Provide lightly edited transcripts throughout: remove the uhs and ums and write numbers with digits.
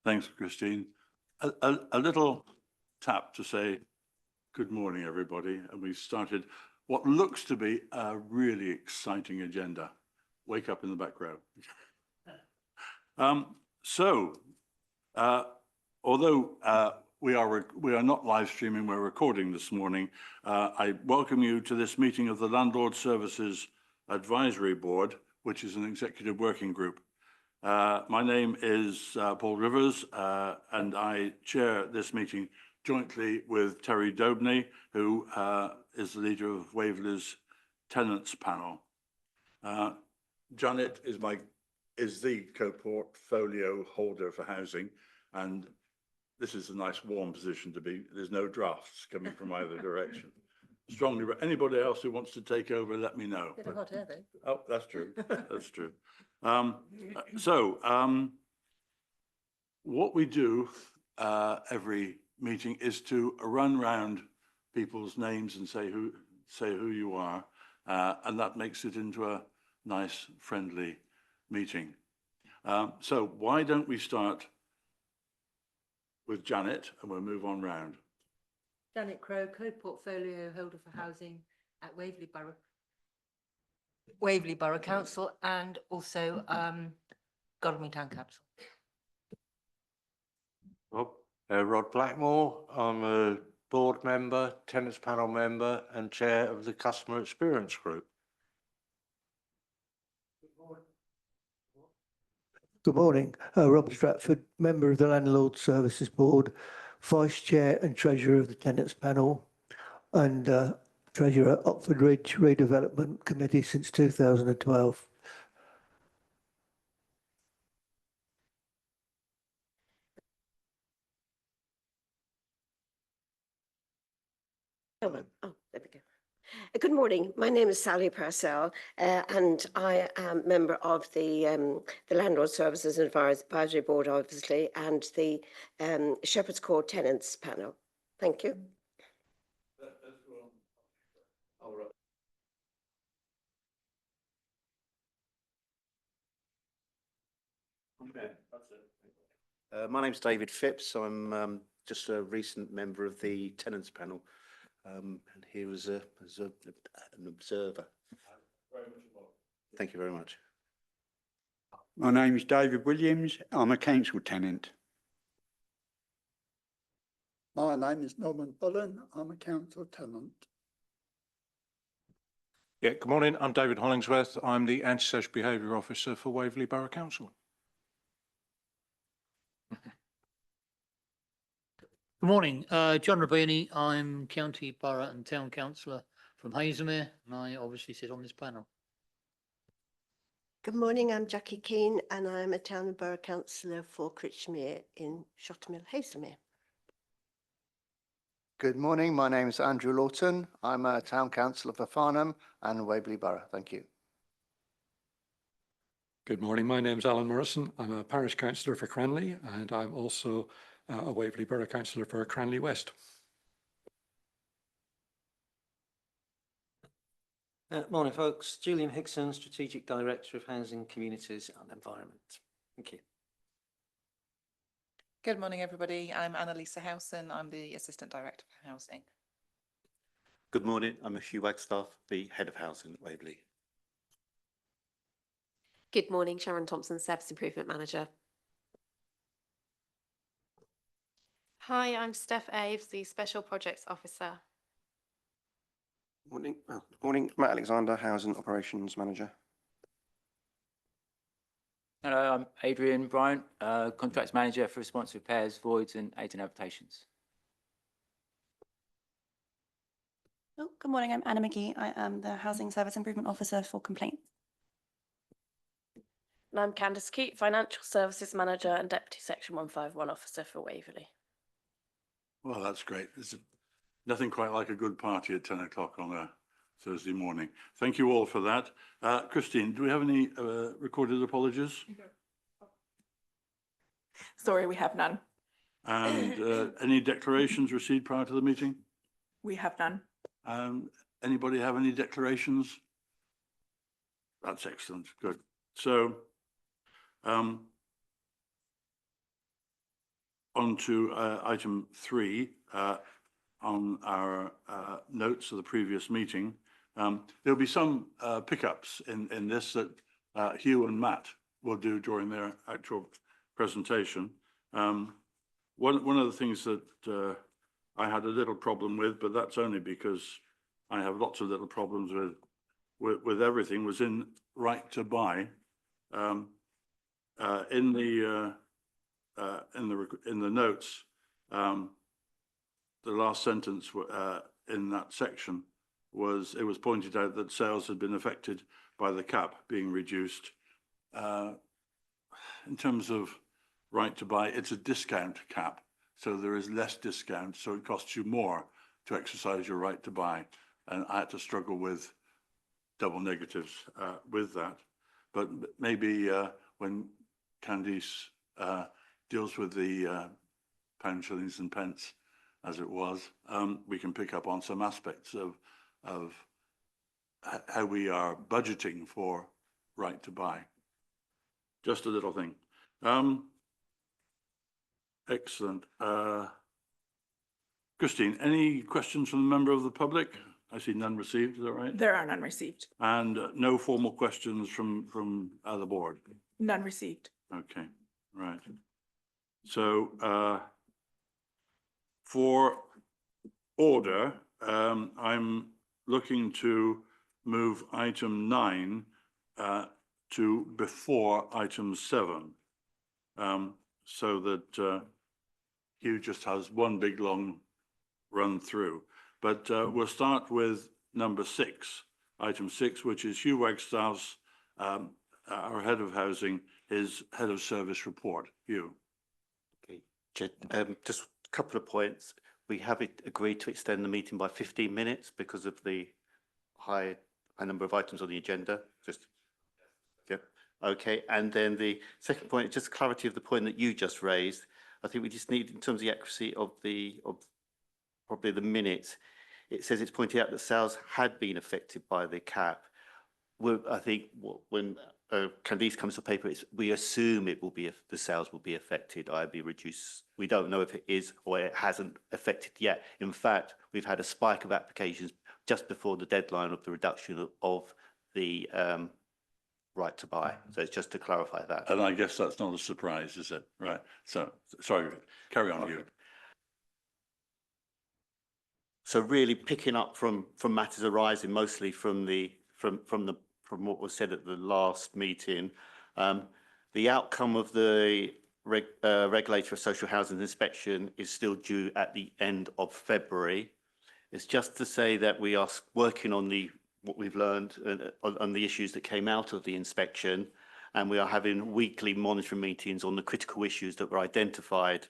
Thanks, Christine. A little tap to say good morning, everybody. And we've started what looks to be a really exciting agenda. Wake up in the back row. Although we are not live streaming, we're recording this morning. I welcome you to this meeting of the Landlord Services Advisory Board, which is an executive working group. My name is Paul Rivers, and I chair this meeting jointly with Terry Dobney, who is the leader of Waverley's tenants panel. Janet is the co-portfolio holder for housing, and this is a nice warm position to be. There's no drafts coming from either direction. Strongly, anybody else who wants to take over, let me know. Bit of hot air, though. Oh, that's true. That's true. What we do every meeting is to run round people's names and say who you are, and that makes it into a nice, friendly meeting. So why don't we start with Janet, and we'll move on round. Janet Crowe, co-portfolio holder for housing at Waverley Borough Council, and also Godalming Town Council. Rod Blackmore. I'm a board member, tenants panel member, and chair of the customer experience group. Good morning. Rob Stratford, member of the Landlord Services Board, vice chair and treasurer of the tenants panel, and treasurer at Oxford Ridge Redevelopment Committee since 2012. Oh, there we go. Good morning. My name is Sally Purcell, and I am member of the Landlord Services Advisory Board, obviously, and the Shepherd's Court Tenants Panel. Thank you. My name's David Phipps. I'm just a recent member of the Tenants Panel, and here as an observer. Thank you very much. My name is David Williams. I'm a council tenant. My name is Norman Bullen. I'm a council tenant. Yeah, good morning. I'm David Hollingsworth. I'm the Antisocial Behaviour Officer for Waverley Borough Council. Good morning, John Rabini. I'm County Borough and Town Councillor from Hazelmere, and I obviously sit on this panel. Good morning. I'm Jackie Keane, and I'm a Town and Borough Councillor for Critchmere in Shottermill, Hazelmere. Good morning. My name is Andrew Lawton. I'm a Town Councillor for Farnham and Waverley Borough. Thank you. Good morning. My name is Alan Morrison. I'm a Parish Councillor for Cranley, and I'm also a Waverley Borough Councillor for Cranley West. Morning, folks. Julian Hickson, Strategic Director of Housing, Communities and Environment. Thank you. Good morning, everybody. I'm Annalisa Howson. I'm the Assistant Director for Housing. Good morning. I'm Hugh Wagstaff, the Head of Housing at Waverley. Good morning, Sharon Thompson, Service Improvement Manager. Hi, I'm Steph Aves, the Special Projects Officer. Morning. Morning, Matt Alexander, Housing Operations Manager. Hello, I'm Adrian Bryant, Contracts Manager for Response Repairs, Voids and Agent Adaptations. Oh, good morning, I'm Anna McGee. I am the Housing Service Improvement Officer for Complaints. And I'm Candice Keat, Financial Services Manager and Deputy Section 151 Officer for Waverley. Well, that's great. There's nothing quite like a good party at 10 o'clock on a Thursday morning. Thank you all for that. Christine, do we have any recorded apologies? Sorry, we have none. And any declarations received prior to the meeting? We have none. Anybody have any declarations? That's excellent. Good. So on to item 3 on our notes of the previous meeting. There'll be some pickups in this that Hugh and Matt will do during their actual presentation. One of the things that I had a little problem with, but that's only because I have lots of little problems with everything, was in right to buy. In the notes, the last sentence in that section was, it was pointed out that sales had been affected by the cap being reduced. In terms of right to buy, it's a discount cap, so there is less discount, so it costs you more to exercise your right to buy. And I had to struggle with double negatives with that. But maybe when Candice deals with the pound, shillings and pence, as it was, we can pick up on some aspects of how we are budgeting for right to buy. Just a little thing. Excellent. Christine, any questions from the member of the public? I see none received, is that right? There are none received. And no formal questions from the board? None received. Okay, right. So for order, I'm looking to move item 9 to before item 7, so that Hugh just has one big long run through. But we'll start with number 6, item 6, which is Hugh Wagstaff's, our head of housing, his head of service report. Hugh. Okay, just a couple of points. We have agreed to extend the meeting by 15 minutes because of the high number of items on the agenda. Just, yeah, okay. And then the second point, just clarity of the point that you just raised. I think we just need, in terms of the accuracy of probably the minutes, it says it's pointed out that sales had been affected by the cap. I think when Candice comes to paper, we assume it will be, if the sales will be affected, be reduced. We don't know if it is or it hasn't affected yet. In fact, we've had a spike of applications just before the deadline of the reduction of the right to buy. So it's just to clarify that. And I guess that's not a surprise, is it? Right. So, sorry, carry on, Hugh. So really picking up from matters arising mostly from what was said at the last meeting, the outcome of the regulator of social housing inspection is still due at the end of February. It's just to say that we are working on what we've learned on the issues that came out of the inspection, and we are having weekly monitoring meetings on the critical issues that were identified.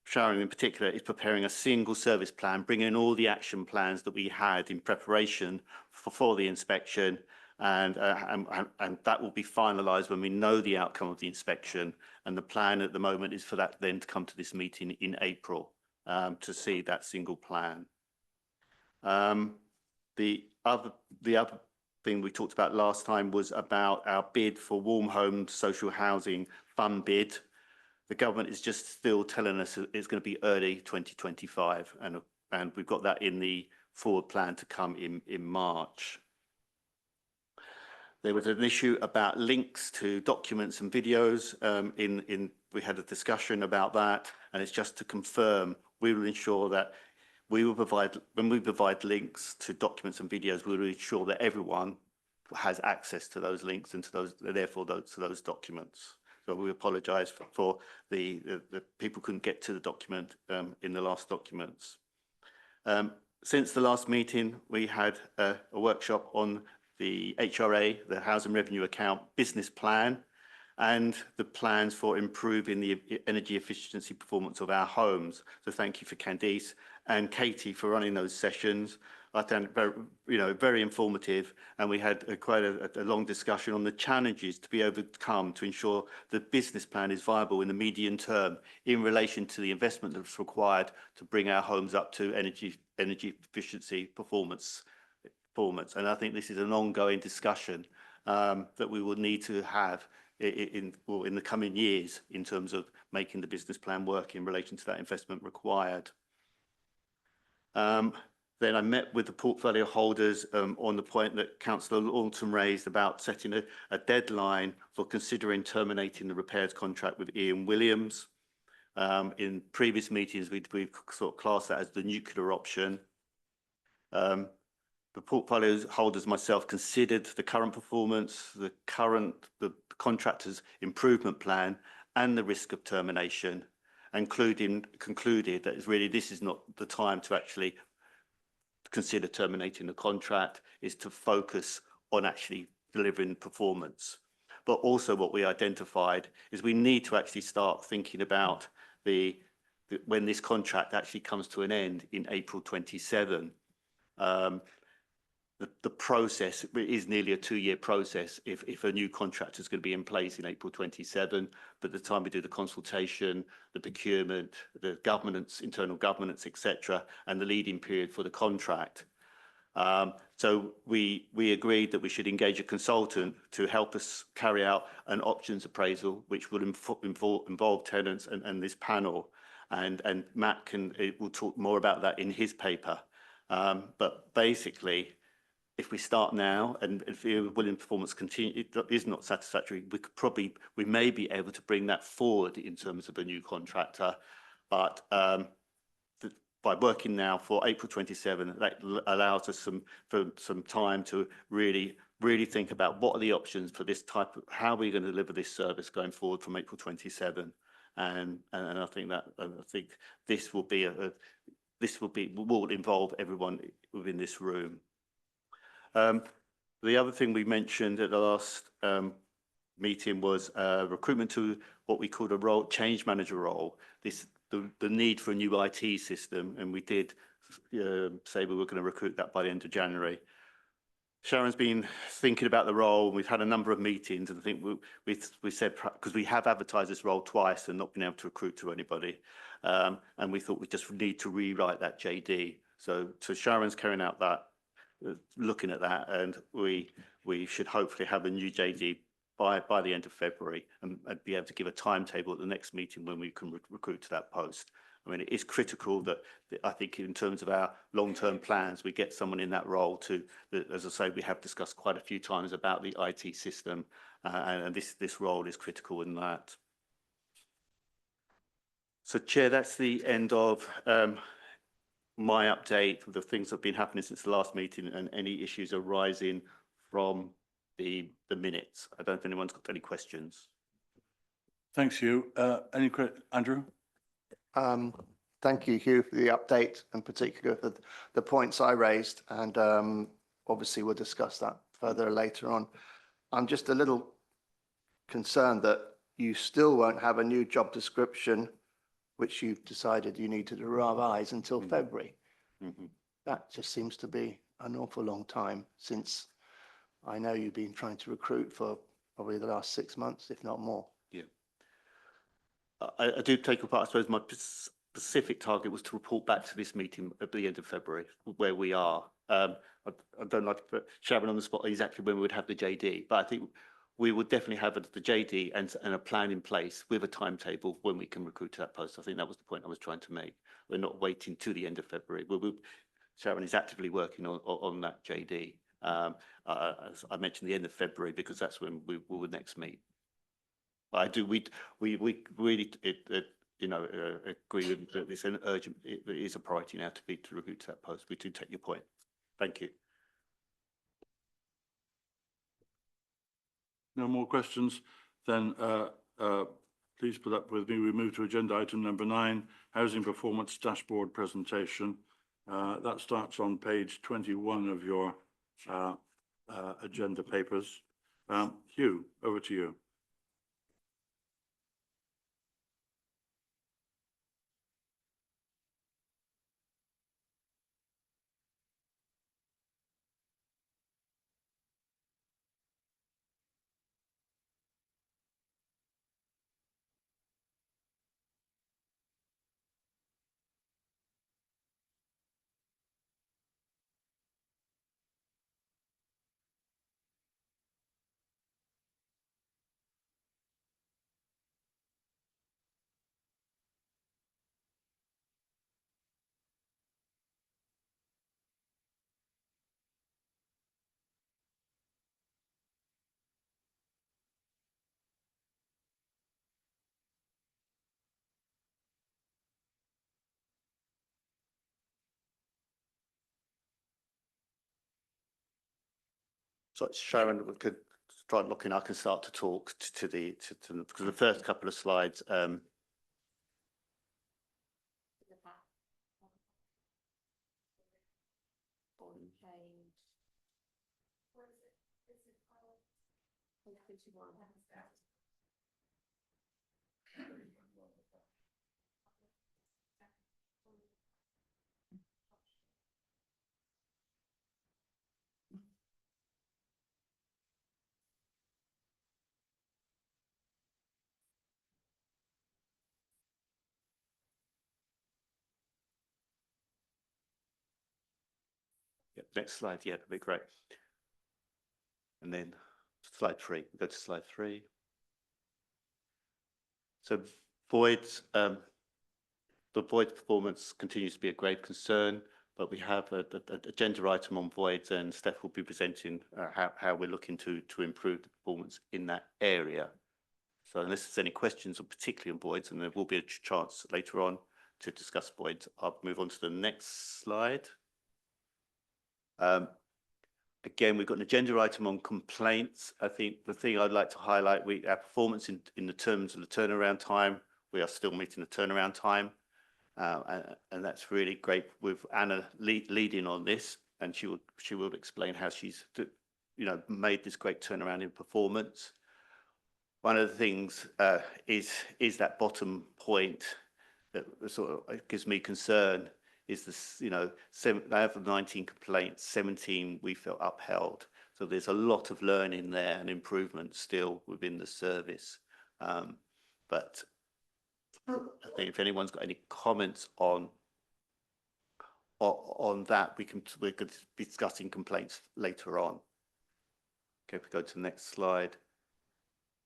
Sharon in particular is preparing a single service plan, bringing all the action plans that we had in preparation for the inspection, and that will be finalised when we know the outcome of the inspection. And the plan at the moment is for that then to come to this meeting in April to see that single plan. The other thing we talked about last time was about our bid for Warm Homes Social Housing Fund bid. The government is just still telling us it's going to be early 2025, and we've got that in the forward plan to come in March. There was an issue about links to documents and videos. We had a discussion about that, and it's just to confirm we will ensure that when we provide links to documents and videos, we will ensure that everyone has access to those links and to those documents. So we apologise for the people couldn't get to the document in the last documents. Since the last meeting, we had a workshop on the HRA, the Housing Revenue Account business plan, and the plans for improving the energy efficiency performance of our homes. So thank you for Candice and Katie for running those sessions. I found it very informative, and we had quite a long discussion on the challenges to be overcome to ensure the business plan is viable in the medium term in relation to the investment that's required to bring our homes up to energy efficiency performance. And I think this is an ongoing discussion that we will need to have in the coming years in terms of making the business plan work in relation to that investment required. Then I met with the portfolio holders on the point that Councillor Lawton raised about setting a deadline for considering terminating the repairs contract with Ian Williams. In previous meetings, we've sort of classed that as the nuclear option. The portfolio holders, myself, considered the current performance, the contractor's improvement plan, and the risk of termination, and concluded that this is not the time to actually consider terminating the contract, is to focus on actually delivering performance. But also what we identified is we need to actually start thinking about when this contract actually comes to an end in April 27. The process is nearly a 2-year process if a new contract is going to be in place in April 27. But the time we do the consultation, the procurement, the governance, internal governance, etc., and the leading period for the contract. So we agreed that we should engage a consultant to help us carry out an options appraisal, which will involve tenants and this panel. And Matt will talk more about that in his paper. But basically, if we start now and if the Williams performance is not satisfactory, we may be able to bring that forward in terms of a new contractor. But by working now for April 27, that allows us some time to really think about what are the options for this type of, how are we going to deliver this service going forward from April 27. And I think this will involve everyone within this room. The other thing we mentioned at the last meeting was recruitment to what we called a change manager role. The need for a new IT system, and we did say we were going to recruit that by the end of January. Sharon's been thinking about the role. We've had a number of meetings, and I think we said, because we have advertised this role twice and not been able to recruit to anybody, and we thought we just need to rewrite that JD. So Sharon's carrying out that, looking at that, and we should hopefully have a new JD by the end of February and be able to give a timetable at the next meeting when we can recruit to that post. I mean, it is critical that I think in terms of our long-term plans, we get someone in that role as I say, we have discussed quite a few times about the IT system, and this role is critical in that. So, Chair, that's the end of my update of the things that have been happening since the last meeting and any issues arising from the minutes. I don't know if anyone's got any questions. Thanks, Hugh. Andrew? Thank you, Hugh, for the update, and particularly for the points I raised. And obviously, we'll discuss that further later on. I'm just a little concerned that you still won't have a new job description, which you've decided you need to revise until February. That just seems to be an awful long time, since I know you've been trying to recruit for probably the last 6 months, if not more. Yeah. I do take a part. I suppose my specific target was to report back to this meeting at the end of February, where we are. I don't like to put Sharon on the spot exactly when we would have the JD, but I think we would definitely have the JD and a plan in place with a timetable when we can recruit to that post. I think that was the point I was trying to make. We're not waiting to the end of February. Sharon is actively working on that JD. As I mentioned, the end of February, because that's when we will next meet. We really agree that it's an urgent. It is a priority now to recruit to that post. We do take your point. Thank you. No more questions? Then please put up with me. We move to agenda item number 9, Housing Performance Dashboard Presentation. That starts on page 21 of your agenda papers. Hugh, over to you. So Sharon, we could try and look in. I can start to talk to because the first couple of slides. Next slide, yeah, that'd be great. And then slide 3, go to slide 3. So voids, the void performance continues to be a grave concern, but we have an agenda item on voids, and Steph will be presenting how we're looking to improve the performance in that area. So unless there's any questions, or particularly on voids, and there will be a chance later on to discuss voids, I'll move on to the next slide. Again, we've got an agenda item on complaints. I think the thing I'd like to highlight, our performance in the terms of the turnaround time, we are still meeting the turnaround time. And that's really great with Anna leading on this, and she will explain how she's made this great turnaround in performance. One of the things is that bottom point that sort of gives me concern. Is this, out of 19 complaints, 17 we felt upheld. So there's a lot of learning there and improvement still within the service. But I think if anyone's got any comments on that, we could be discussing complaints later on. Okay, if we go to the next slide.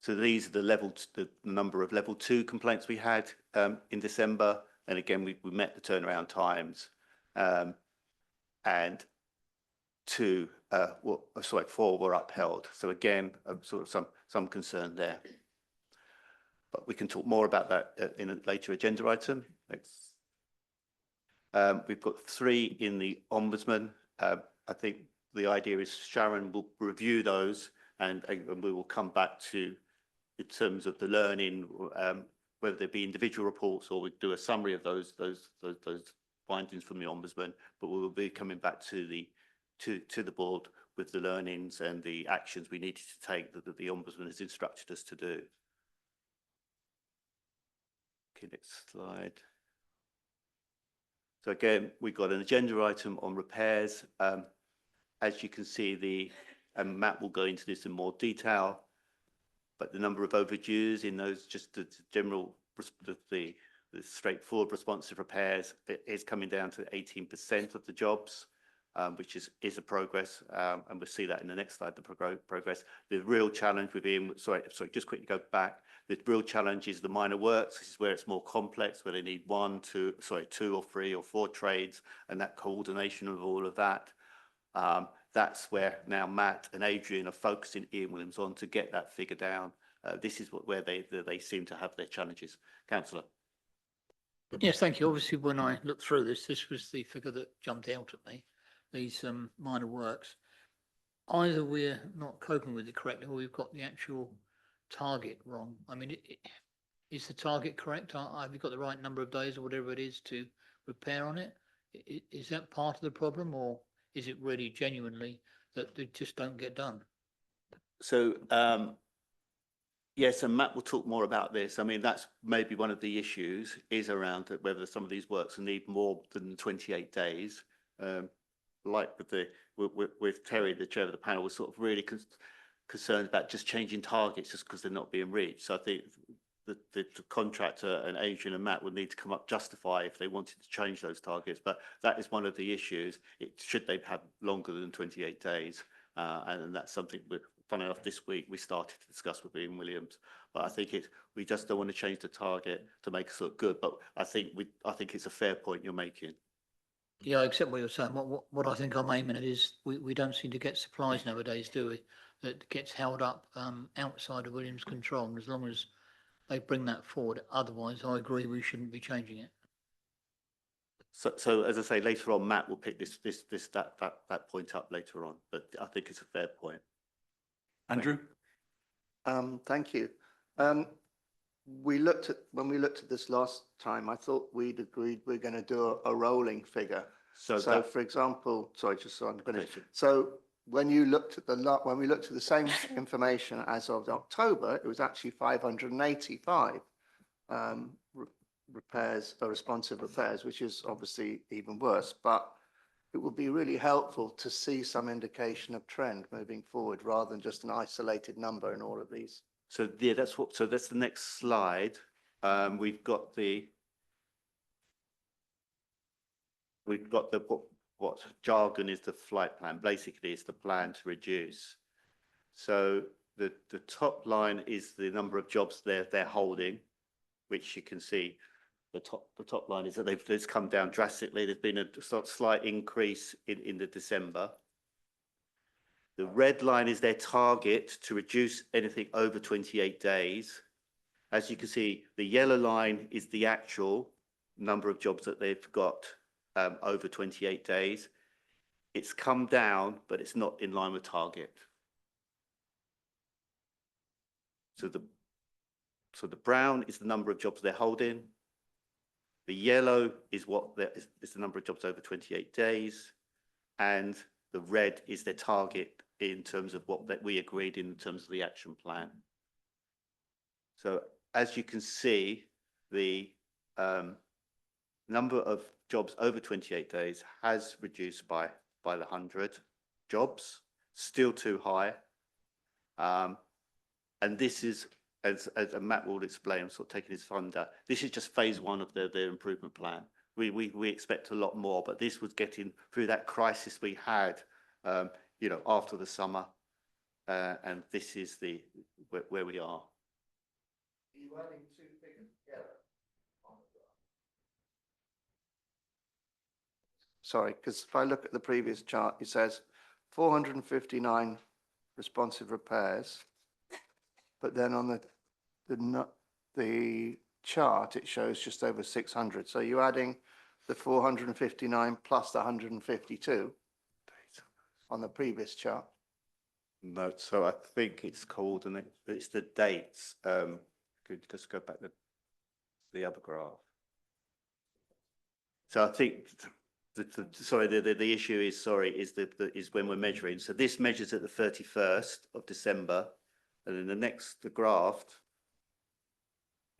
So these are the number of level 2 complaints we had in December. And again, we met the turnaround times, and 4 were upheld. So again, sort of some concern there. But we can talk more about that in a later agenda item. Next. We've got 3 in the Ombudsman. I think the idea is Sharon will review those, and we will come back to, in terms of the learning, whether they be individual reports or we do a summary of those findings from the Ombudsman, but we will be coming back to the board with the learnings and the actions we needed to take that the Ombudsman has instructed us to do. Okay, next slide. So again, we've got an agenda item on repairs. As you can see, and Matt will go into this in more detail, but the number of overdues in those, just the general, the straightforward responsive repairs is coming down to 18% of the jobs, which is a progress, and we'll see that in the next slide, the progress. The real challenge within, sorry, just quickly go back. The real challenge is the minor works. This is where it's more complex, where they need 2 or 3 or 4 trades, and that coordination of all of that. That's where now Matt and Adrian are focusing Ian Williams on to get that figure down. This is where they seem to have their challenges. Councillor. Yes, thank you. Obviously, when I looked through this was the figure that jumped out at me, these minor works. Either we're not coping with it correctly or we've got the actual target wrong. I mean, is the target correct? Have you got the right number of days or whatever it is to repair on it? Is that part of the problem, or is it really genuinely that they just don't get done? So, yes, and Matt will talk more about this. I mean, that's maybe one of the issues is around whether some of these works need more than 28 days. Like with Terry, the chair of the panel, was sort of really concerned about just changing targets just because they're not being reached. So I think the contractor and Adrian and Matt would need to come up justify if they wanted to change those targets. But that is one of the issues. Should they have longer than 28 days? And that's something funny enough, this week we started to discuss with Ian Williams. But I think we just don't want to change the target to make us look good. But I think it's a fair point you're making. Yeah, I accept what you're saying. What I think I'm aiming at is we don't seem to get supplies nowadays, do we? That gets held up outside of Williams' control. And as long as they bring that forward, otherwise, I agree we shouldn't be changing it. So as I say, later on, Matt will pick that point up later on. But I think it's a fair point. Andrew? Thank you. When we looked at this last time, I thought we'd agreed we're going to do a rolling figure. So for example, sorry, just so I'm finished. So when you looked at when we looked at the same information as of October, it was actually 585 repairs or responsive repairs, which is obviously even worse. But it would be really helpful to see some indication of trend moving forward rather than just an isolated number in all of these. So yeah, that's the next slide. We've got the what jargon is the flight plan. Basically, it's the plan to reduce. So the top line is the number of jobs they're holding, which you can see. The top line is that it's come down drastically. There's been a slight increase in the December. The red line is their target to reduce anything over 28 days. As you can see, the yellow line is the actual number of jobs that they've got over 28 days. It's come down, but it's not in line with target. So the brown is the number of jobs they're holding. The yellow is is the number of jobs over 28 days, and the red is their target in terms of what we agreed in terms of the action plan. So as you can see, the number of jobs over 28 days has reduced by the 100 jobs, still too high. And this is, as Matt will explain, I'm sort of taking his thunder, this is just phase one of their improvement plan. We expect a lot more, but this was getting through that crisis we had, after the summer, and this is where we are. Are you adding two figures together? Sorry, because if I look at the previous chart, it says 459 responsive repairs, but then on the chart it shows just over 600. So you're adding the 459 plus the 152 on the previous chart. No, so I think it's coordinate. It's the dates. Could just go back to the other graph. So I think the issue is when we're measuring. So this measures at the 31st of December, and then the graph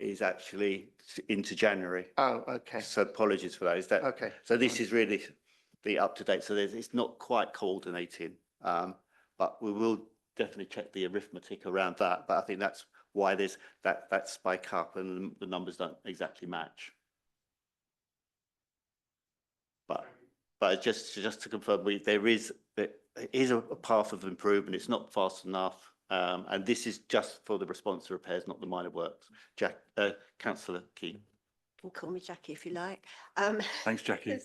is actually into January. Oh, okay. So apologies for that. Is that okay? So this is really the up to date. So it's not quite coordinating, but we will definitely check the arithmetic around that. But I think that's why there's that spike up and the numbers don't exactly match. But just to confirm, there is a path of improvement. It's not fast enough, and this is just for the response to repairs, not the minor works. Councillor Key. You can call me Jackie if you like. Thanks, Jackie.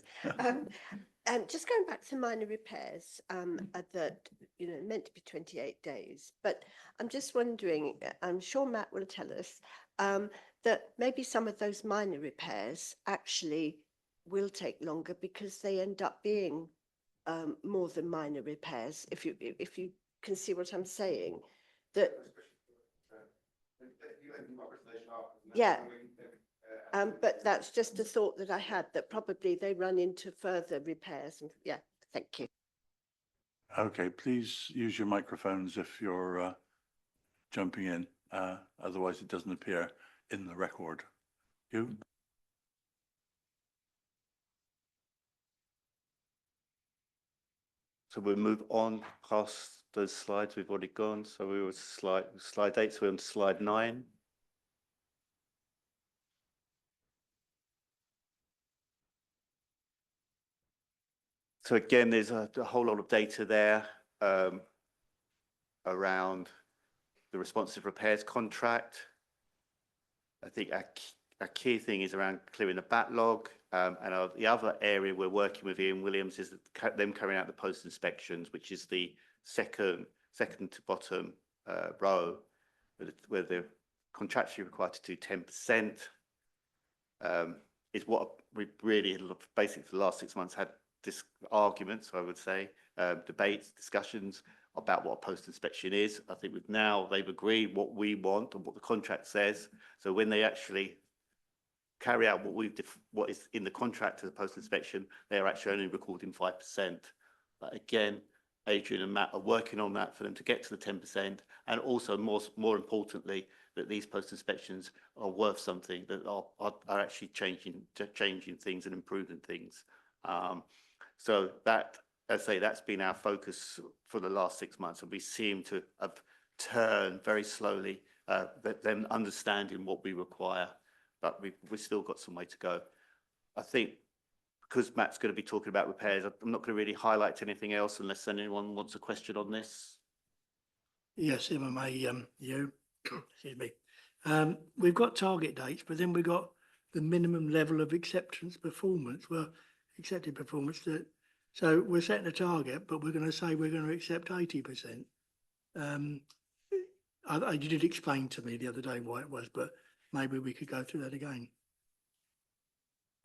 Just going back to minor repairs, that meant to be 28 days, but I'm just wondering. I'm sure Matt will tell us that maybe some of those minor repairs actually will take longer because they end up being more than minor repairs. If you can see what I'm saying, that yeah. But that's just a thought that I had, that probably they run into further repairs. And yeah, thank you. Okay, please use your microphones if you're jumping in. Otherwise, it doesn't appear in the record. You? So we'll move on past those slides we've already gone. So we were slide 8, so we're on slide 9. So again, there's a whole lot of data there around the responsive repairs contract. I think a key thing is around clearing the backlog. And the other area we're working with Ian Williams is them carrying out the post inspections, which is the second to bottom row, where they're contractually required to do 10%. Is what we really basically for the last 6 months had arguments, I would say, debates, discussions about what a post-inspection is. I think they've agreed what we want and what the contract says. So when they actually carry out what is in the contract as a post-inspection, they are actually only recording 5%. But again, Adrian and Matt are working on that for them to get to the 10%, and also more importantly, that these post-inspections are worth something, that are actually changing things and improving things. So that, as I say, that's been our focus for the last 6 months, and we seem to have turned very slowly, them understanding what we require, but we've still got some way to go. I think because Matt's going to be talking about repairs, I'm not going to really highlight anything else unless anyone wants a question on this. Yes, MMA, excuse me. We've got target dates, but then we've got the minimum level of accepted performance. So we're setting a target, but we're going to say we're going to accept 80%. You did explain to me the other day why it was, but maybe we could go through that again.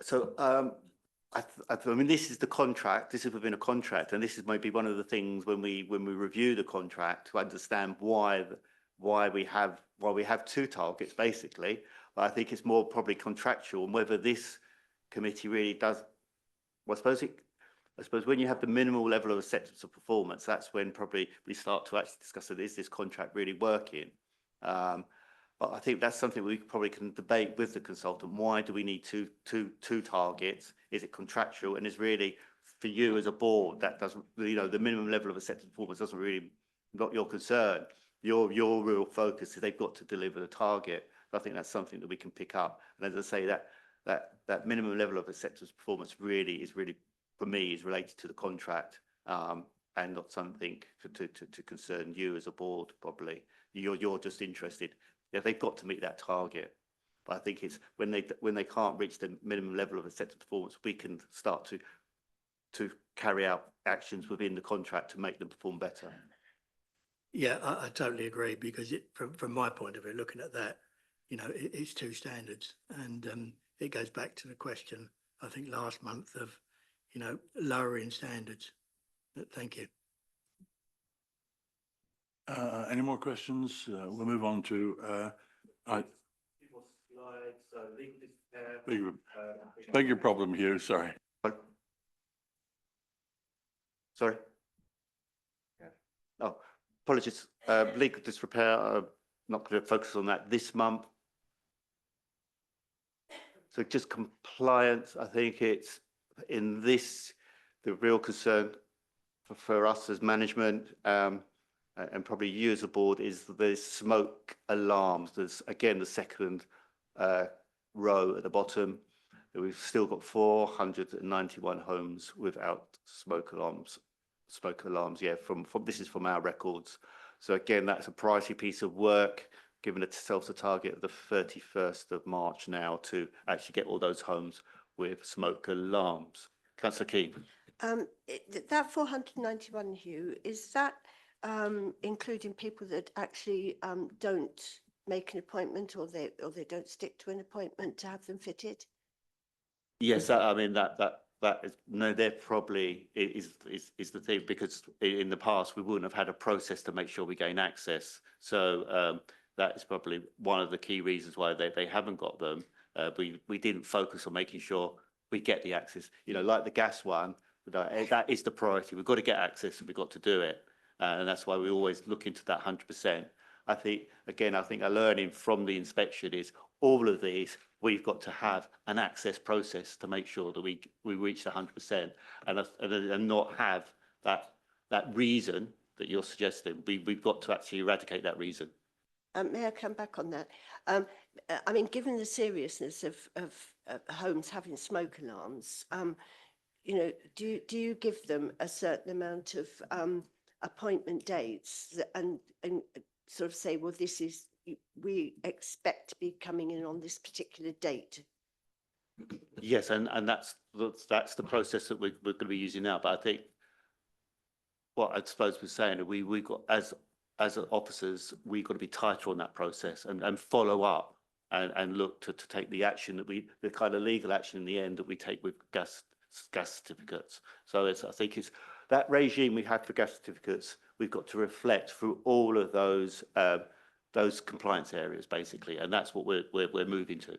So I mean, this is the contract. This is within a contract, and this is maybe one of the things when we review the contract to understand why we have two targets basically. But I think it's more probably contractual, and whether this committee really does. Well, I suppose when you have the minimal level of acceptance of performance, that's when probably we start to actually discuss, is this contract really working? But I think that's something we probably can debate with the consultant. Why do we need two targets? Is it contractual? And is really for you as a board, that doesn't, the minimum level of acceptance performance doesn't really, not your concern. Your real focus is they've got to deliver the target. I think that's something that we can pick up. And as I say, that minimum level of acceptance performance really for me is related to the contract, and not something to concern you as a board. Probably you're just interested. Yeah, they've got to meet that target. But I think it's when they can't reach the minimum level of acceptance performance, we can start to carry out actions within the contract to make them perform better. Yeah, I totally agree, because from my point of view, looking at that, it's two standards, and it goes back to the question I think last month of lowering standards. But thank you. Any more questions? We'll move on to. Beg your problem, Hugh. Sorry. Sorry. Oh, apologies. Legal disrepair. I'm not going to focus on that this month. So just compliance. I think it's in this the real concern for us as management. And probably you as a board is the smoke alarms. There's again the second row at the bottom. We've still got 491 homes without smoke alarms. Yeah, from this is from our records. So again, that's a priority piece of work, given ourselves a target of the 31st of March now to actually get all those homes with smoke alarms. Councillor Keane. That 491, Hugh, is that including people that actually don't make an appointment, or they don't stick to an appointment to have them fitted? Yes, I mean that is no. They're probably is the thing, because in the past we wouldn't have had a process to make sure we gain access. So that is probably one of the key reasons why they haven't got them. We didn't focus on making sure we get the access. Like the gas one, that is the priority. We've got to get access, and we've got to do it. And that's why we always look into that 100%. I think a learning from the inspection is all of these, we've got to have an access process to make sure that we reach the 100% and not have that reason that you're suggesting. We've got to actually eradicate that reason. May I come back on that? I mean, given the seriousness of homes having smoke alarms, do you give them a certain amount of appointment dates and sort of say, well, we expect to be coming in on this particular date? Yes, and that's the process that we're going to be using now. But I think what I suppose we're saying, we got as officers, we've got to be tighter on that process and follow up and look to take the action the kind of legal action in the end that we take with gas certificates. So I think it's that regime we had for gas certificates we've got to reflect through all of those compliance areas, basically, and that's what we're moving to.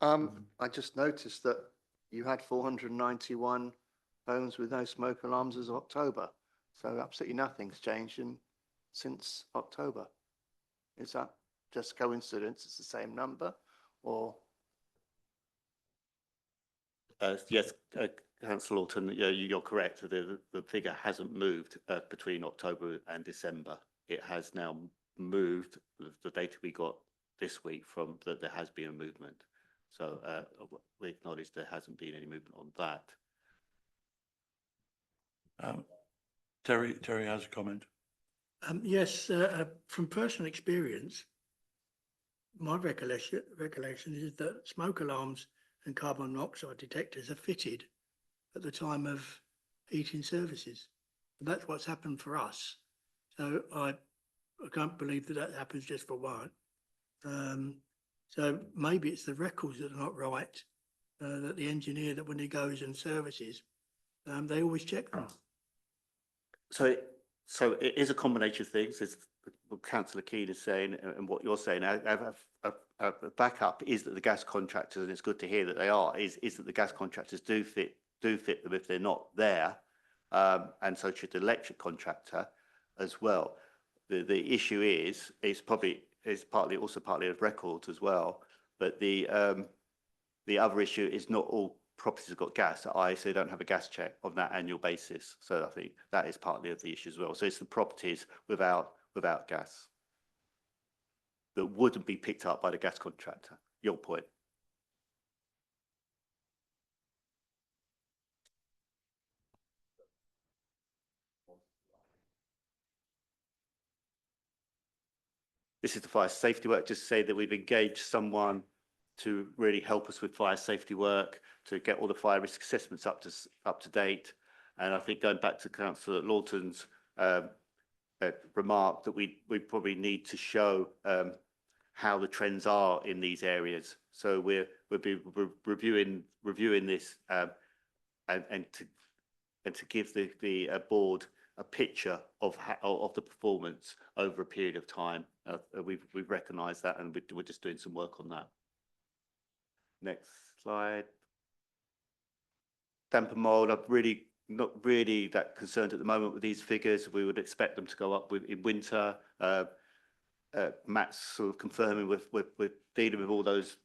I just noticed that you had 491 homes with no smoke alarms as of October. So absolutely nothing's changed since October. Is that just coincidence? It's the same number, or? Yes, Councillor Lawton, yeah, you're correct. The figure hasn't moved between October and December. It has now moved. The data we got this week from that there has been a movement. So we acknowledge there hasn't been any movement on that. Terry has a comment. Yes, from personal experience, my recollection is that smoke alarms and carbon monoxide detectors are fitted at the time of heating services. That's what's happened for us. So I can't believe that happens just for one. So maybe it's the records that are not right, that the engineer, that when he goes and services, they always check them. So it is a combination of things, as what Councillor Keane is saying and what you're saying. A backup is that the gas contractors, and it's good to hear that they are, is that the gas contractors do fit them if they're not there, and so should the electric contractor as well. The issue is partly of records as well, but the other issue is not all properties have got gas, so they don't have a gas check on that annual basis. So I think that is partly of the issue as well. So it's the properties without gas that wouldn't be picked up by the gas contractor. Your point. This is the fire safety work. Just to say that we've engaged someone to really help us with fire safety work, to get all the fire risk assessments up to date. And I think going back to Councillor Lawton's remark that we probably need to show how the trends are in these areas. So we'll be reviewing this and to give the board a picture of the performance over a period of time. We've recognised that, and we're just doing some work on that. Next slide. Damp and mould, not really that concerned at the moment with these figures. We would expect them to go up in winter. Matt's sort of confirming with dealing with all those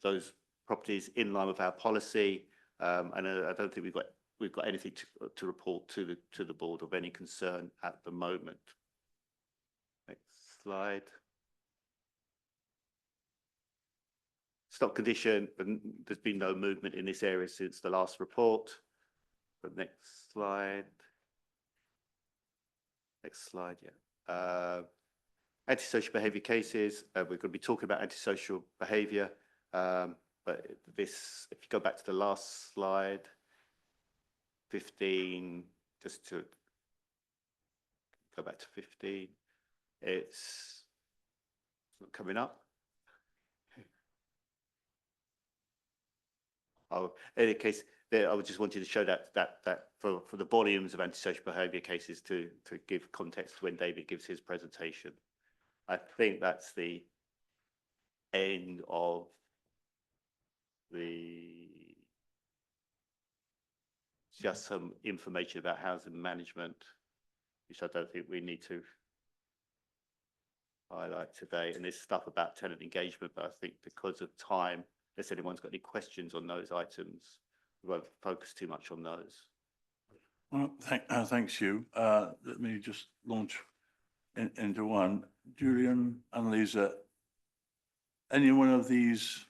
properties in line with our policy, and I don't think we've got anything to report to the board of any concern at the moment. Next slide. Stock condition, and there's been no movement in this area since the last report. But next slide. Next slide, yeah. Antisocial behaviour cases. We're going to be talking about antisocial behaviour, but this, if you go back to the last slide, 15, just to go back to 15, it's not coming up. Oh, in any case, I would just want you to show that for the volumes of antisocial behaviour cases to give context when David gives his presentation. I think that's the end of just some information about housing management, which I don't think we need to highlight today. And there's stuff about tenant engagement, but I think because of time, unless anyone's got any questions on those items, we won't focus too much on those. Well, thanks, Hugh. Let me just launch into one. Julian, Annalisa, any one of these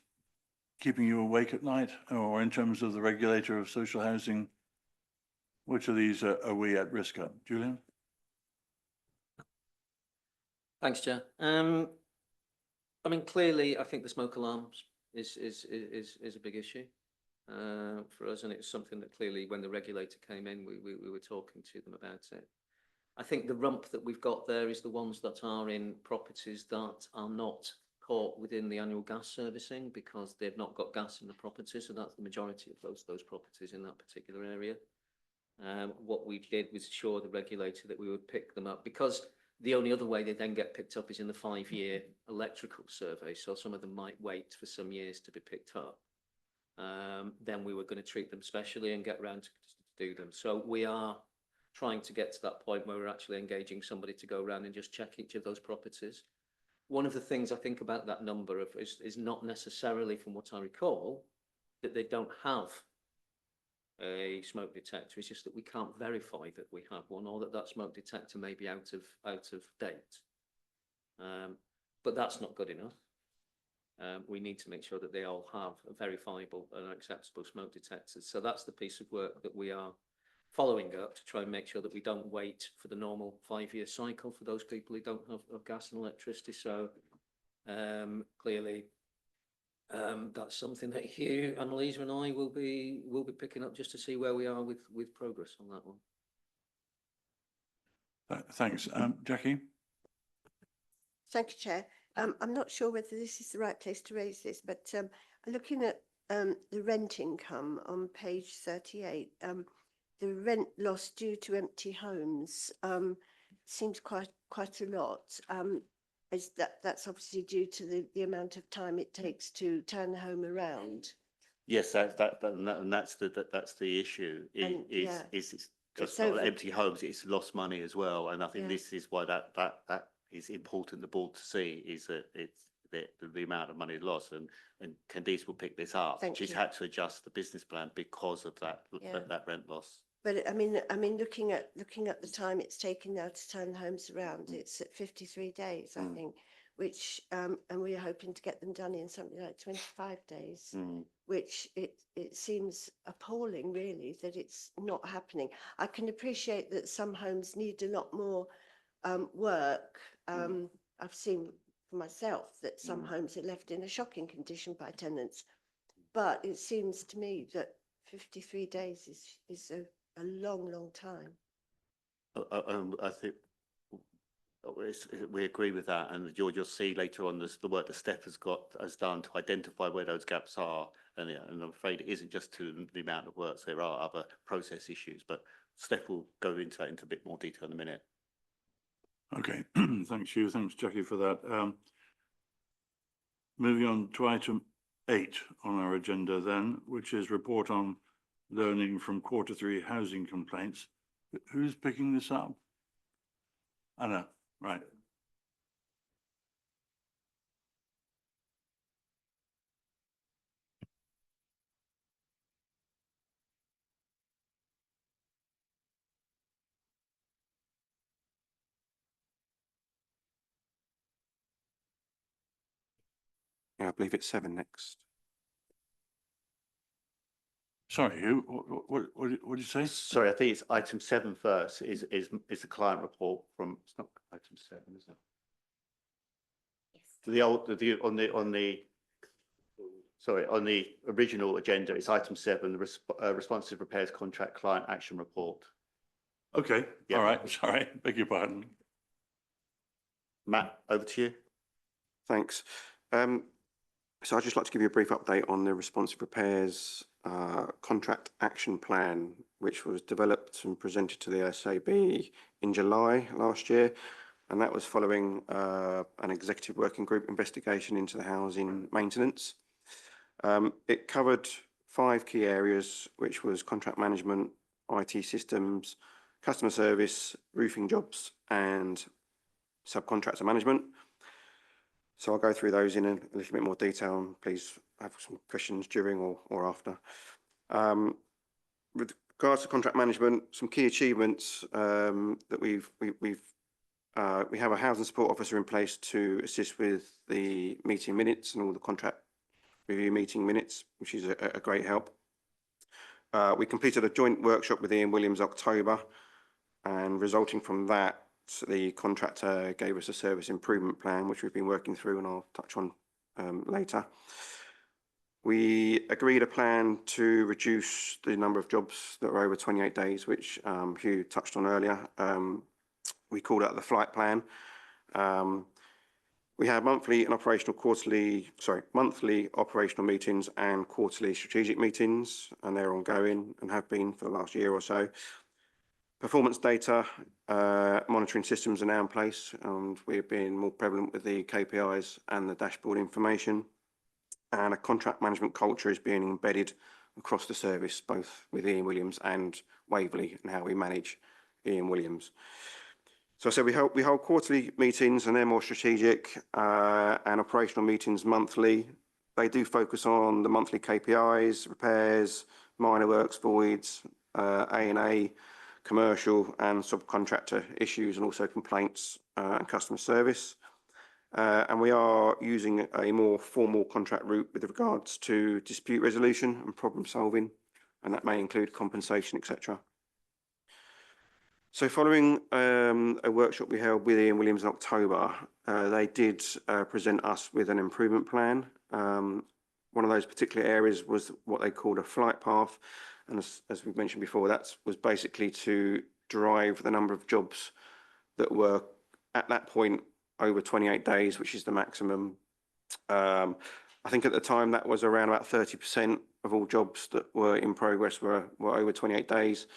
keeping you awake at night, or in terms of the regulator of social housing, which of these are we at risk of? Julian? Thanks, Chair. I mean, clearly, I think the smoke alarms is a big issue for us, and it's something that clearly, when the regulator came in, we were talking to them about it. I think the rump that we've got there is the ones that are in properties that are not caught within the annual gas servicing because they've not got gas in the property, so that's the majority of those properties in that particular area. What we did was assure the regulator that we would pick them up, because the only other way they then get picked up is in the 5-year electrical survey. So some of them might wait for some years to be picked up. Then we were going to treat them specially and get round to do them. So we are trying to get to that point where we're actually engaging somebody to go around and just check each of those properties. One of the things I think about that number is not necessarily, from what I recall, that they don't have a smoke detector. It's just that we can't verify that we have one, or that smoke detector may be out of date. But that's not good enough. We need to make sure that they all have a verifiable and acceptable smoke detectors. So that's the piece of work that we are following up, to try and make sure that we don't wait for the normal 5-year cycle for those people who don't have gas and electricity. So clearly, that's something that Hugh, Annalisa and I will be picking up, just to see where we are with progress on that one. Thanks. Jackie? Thank you, Chair. I'm not sure whether this is the right place to raise this, but looking at the rent income on page 38, the rent loss due to empty homes seems quite a lot. That's obviously due to the amount of time it takes to turn the home around. Yes, that's the issue. It's just not empty homes; it's lost money as well. And I think this is why that is important. The board to see is that it's the amount of money lost, and Candice will pick this up. She's had to adjust the business plan because of that rent loss. But I mean, looking at the time it's taken now to turn homes around, it's at 53 days, I think, which and we're hoping to get them done in something like 25 days, which it seems appalling, really, that it's not happening. I can appreciate that some homes need a lot more work. I've seen for myself that some homes are left in a shocking condition by tenants, but it seems to me that 53 days is a long time. I think we agree with that, and you'll see later on the work that Steph has done to identify where those gaps are, and I'm afraid it isn't just to the amount of work. So there are other process issues, but Steph will go into that into a bit more detail in a minute. Okay, thanks you. Thanks, Jackie, for that. Moving on to item 8 on our agenda then, which is report on learning from Q3 housing complaints. Who's picking this up? Anna, right. Yeah, I believe it's 7 next. Sorry, what did you say? Sorry, I think it's item 7 first. Is the client report from? It's not item 7, is it? Yes. On the original agenda, it's item 7, the responsive repairs contract client action report. Okay. Yep. All right. Sorry. Beg your pardon. Matt, over to you. Thanks. So I'd just like to give you a brief update on the responsive repairs contract action plan, which was developed and presented to the SAB in July last year. And that was following an executive working group investigation into the housing maintenance. It covered 5 key areas, which was contract management, IT systems, customer service, roofing jobs, and subcontractor management. So I'll go through those in a little bit more detail, and please have some questions during or after. With regards to contract management, some key achievements that we have a housing support officer in place to assist with the meeting minutes and all the contract review meeting minutes, which is a great help. We completed a joint workshop with Ian Williams October, and resulting from that, the contractor gave us a service improvement plan, which we've been working through, and I'll touch on later. We agreed a plan to reduce the number of jobs that were over 28 days, which Hugh touched on earlier. We called that the flight plan. We have monthly operational meetings and quarterly strategic meetings, and they're ongoing and have been for the last year or so. Performance data monitoring systems are now in place, and we're being more prevalent with the KPIs and the dashboard information. And a contract management culture is being embedded across the service, both with Ian Williams and Waverley, and how we manage Ian Williams. So I said we hold quarterly meetings, and they're more strategic, and operational meetings monthly. They do focus on the monthly KPIs, repairs, minor works, voids, A&A, commercial and subcontractor issues, and also complaints and customer service. And we are using a more formal contract route with regards to dispute resolution and problem solving, and that may include compensation, etc. So following a workshop we held with Ian Williams in October, they did present us with an improvement plan. One of those particular areas was what they called a flight path. And as we've mentioned before, that was basically to drive the number of jobs that were at that point over 28 days, which is the maximum. I think at the time that was around about 30% of all jobs that were in progress were over 28 days.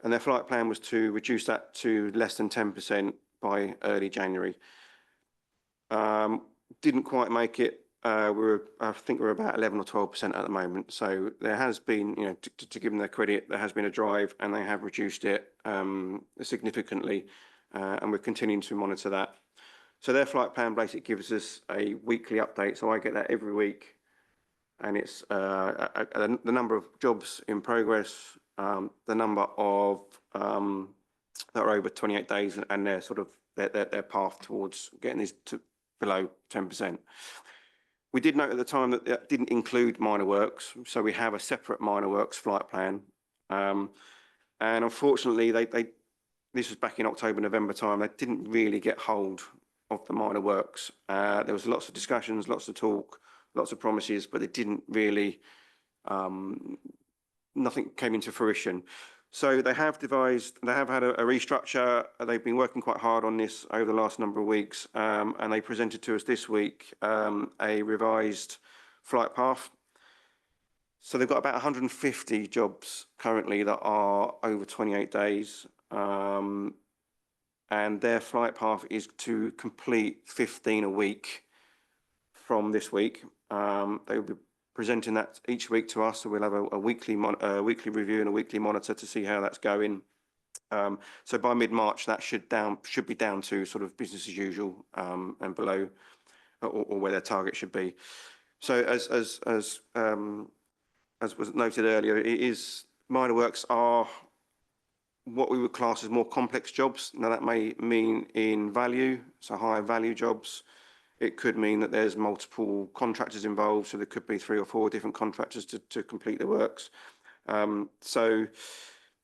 And their flight plan was to reduce that to less than 10% by early January. Didn't quite make it. I think we're about 11 or 12% at the moment. So there has been, you know, to give them their credit, there has been a drive, and they have reduced it significantly, and we're continuing to monitor that. So their flight plan basically gives us a weekly update. So I get that every week, and it's the number of jobs in progress, the number of that are over 28 days, and their sort of their path towards getting these to below 10%. We did note at the time that that didn't include minor works, so we have a separate minor works flight plan. And unfortunately, this was back in October, November time, they didn't really get hold of the minor works. There was lots of discussions, lots of talk, lots of promises, but it didn't really, nothing came into fruition. So they have had a restructure. They've been working quite hard on this over the last number of weeks, and they presented to us this week a revised flight path. So they've got about 150 jobs currently that are over 28 days, and their flight path is to complete 15 a week from this week. They will be presenting that each week to us, so we'll have a weekly review and a weekly monitor to see how that's going. So by mid-March, that should be down to sort of business as usual and below, or where their target should be. So as was noted earlier, minor works are what we would class as more complex jobs. Now that may mean in value, so higher value jobs. It could mean that there's multiple contractors involved, so there could be 3 or 4 different contractors to complete the works. So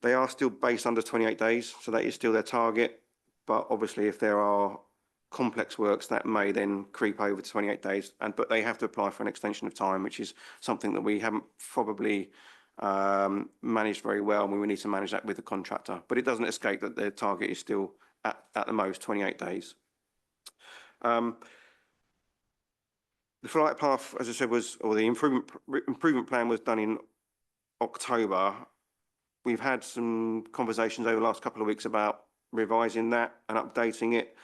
they are still based under 28 days, so that is still their target. But obviously, if there are complex works, that may then creep over to 28 days. But they have to apply for an extension of time, which is something that we haven't probably managed very well, and we need to manage that with the contractor. But it doesn't escape that their target is still at the most 28 days. The flight path, as I said, the improvement plan was done in October. We've had some conversations over the last couple of weeks about revising that and updating it.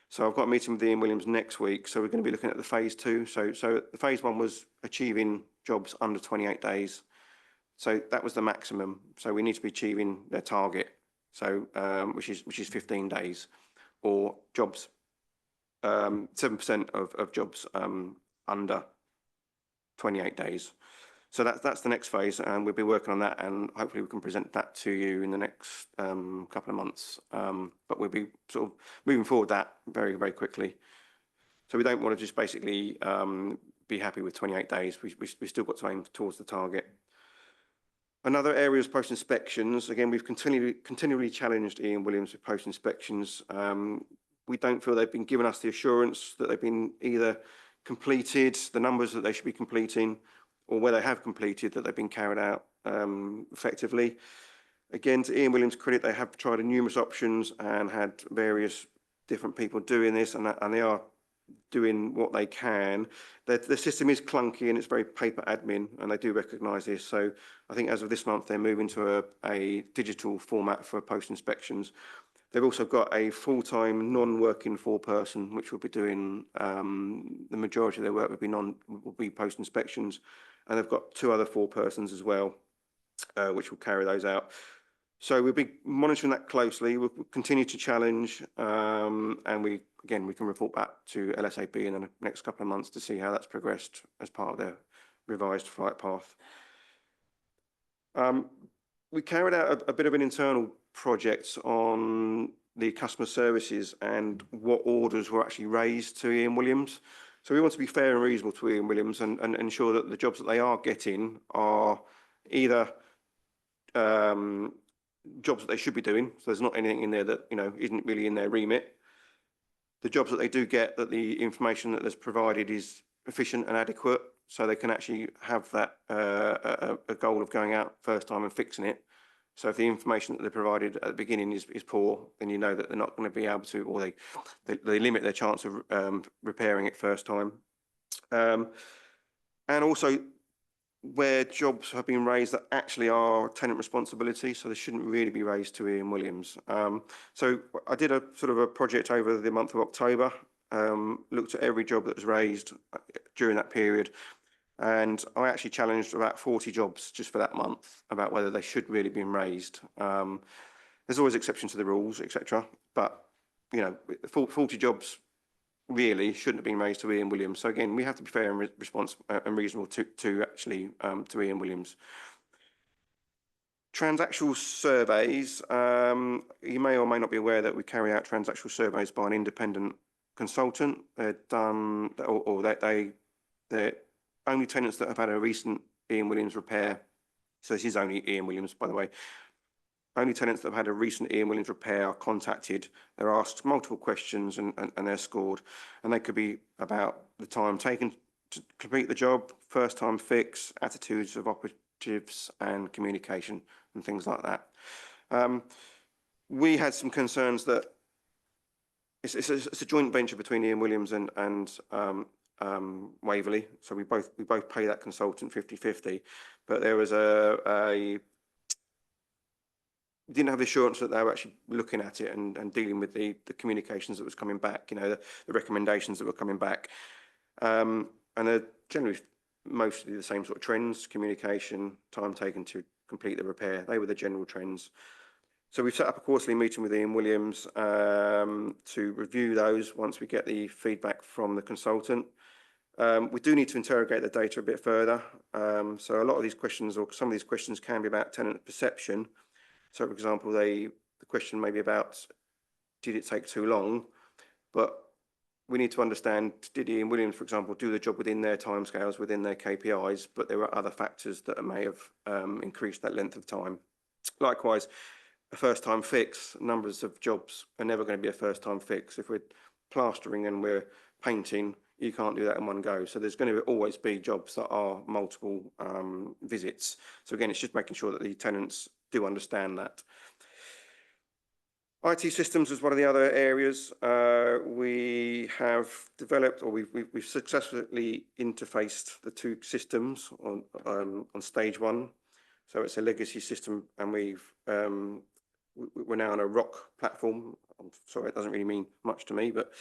So I've got a meeting with Ian Williams next week. So we're going to be looking at the phase 2. So the phase 1 was achieving jobs under 28 days. So that was the maximum. So we need to be achieving their target. So which is 15 days, or jobs 7% of jobs under 28 days. So that's the next phase, and we'll be working on that, and hopefully we can present that to you in the next couple of months. But we'll be sort of moving forward that very, very quickly. So we don't want to just basically be happy with 28 days. We still got to aim towards the target. Another area is post inspections. Again, we've continually challenged Ian Williams with post inspections. We don't feel they've been given us the assurance that they've been either completed, the numbers that they should be completing, or where they have completed, that they've been carried out effectively. Again, to Ian Williams' credit, they have tried numerous options and had various different people doing this, and they are doing what they can. The system is clunky and it's very paper admin, and they do recognise this. So I think as of this month, they're moving to a digital format for post inspections. They've also got a full-time non-working foreperson, which will be doing the majority of their work will be post inspections, and they've got 2 other forepersons as well, which will carry those out. So we'll be monitoring that closely. We'll continue to challenge, and we can report back to LSAB in the next couple of months to see how that's progressed as part of their revised flight path. We carried out a bit of an internal project on the customer services and what orders were actually raised to Ian Williams. So we want to be fair and reasonable to Ian Williams and ensure that the jobs that they are getting are either jobs that they should be doing. So there's not anything in there that, you know, isn't really in their remit. The jobs that they do get, that the information that is provided is efficient and adequate, so they can actually have that a goal of going out first time and fixing it. So if the information that they're provided at the beginning is poor, then you know that they're not going to be able to, or they limit their chance of repairing it first time. And also where jobs have been raised that actually are tenant responsibility, so they shouldn't really be raised to Ian Williams. So I did a sort of a project over the month of October, looked at every job that was raised during that period, and I actually challenged about 40 jobs just for that month about whether they should really be raised. There's always exceptions to the rules, etc. But, you know, 40 jobs really shouldn't have been raised to Ian Williams. So again, we have to be fair and responsible and reasonable to actually to Ian Williams. Transactional surveys. You may or may not be aware that we carry out transactional surveys by an independent consultant. They're done, or they're only tenants that have had a recent Ian Williams repair. So this is only Ian Williams, by the way. Only tenants that have had a recent Ian Williams repair are contacted. They're asked multiple questions and they're scored. And they could be about the time taken to complete the job, first time fix, attitudes of operatives and communication and things like that. We had some concerns that it's a joint venture between Ian Williams and Waverley, so we both pay that consultant 50-50, but there was didn't have the assurance that they were actually looking at it and dealing with the communications that was coming back, you know, the recommendations that were coming back, and they're generally mostly the same sort of trends: communication, time taken to complete the repair. They were the general trends. So we've set up a quarterly meeting with Ian Williams to review those once we get the feedback from the consultant. We do need to interrogate the data a bit further. So a lot of these questions, or some of these questions, can be about tenant perception. So, for example, the question may be about, did it take too long? But we need to understand, did Ian Williams, for example, do the job within their timescales, within their KPIs, but there were other factors that may have increased that length of time. Likewise, a first-time fix, numbers of jobs are never going to be a first-time fix. If we're plastering and we're painting, you can't do that in one go. So there's going to always be jobs that are multiple visits. So again, it's just making sure that the tenants do understand that. IT systems is one of the other areas. We have developed, or we've successfully interfaced the 2 systems on stage 1. So it's a legacy system, and we're now on a ROC platform. I'm sorry, it doesn't really mean much to me, but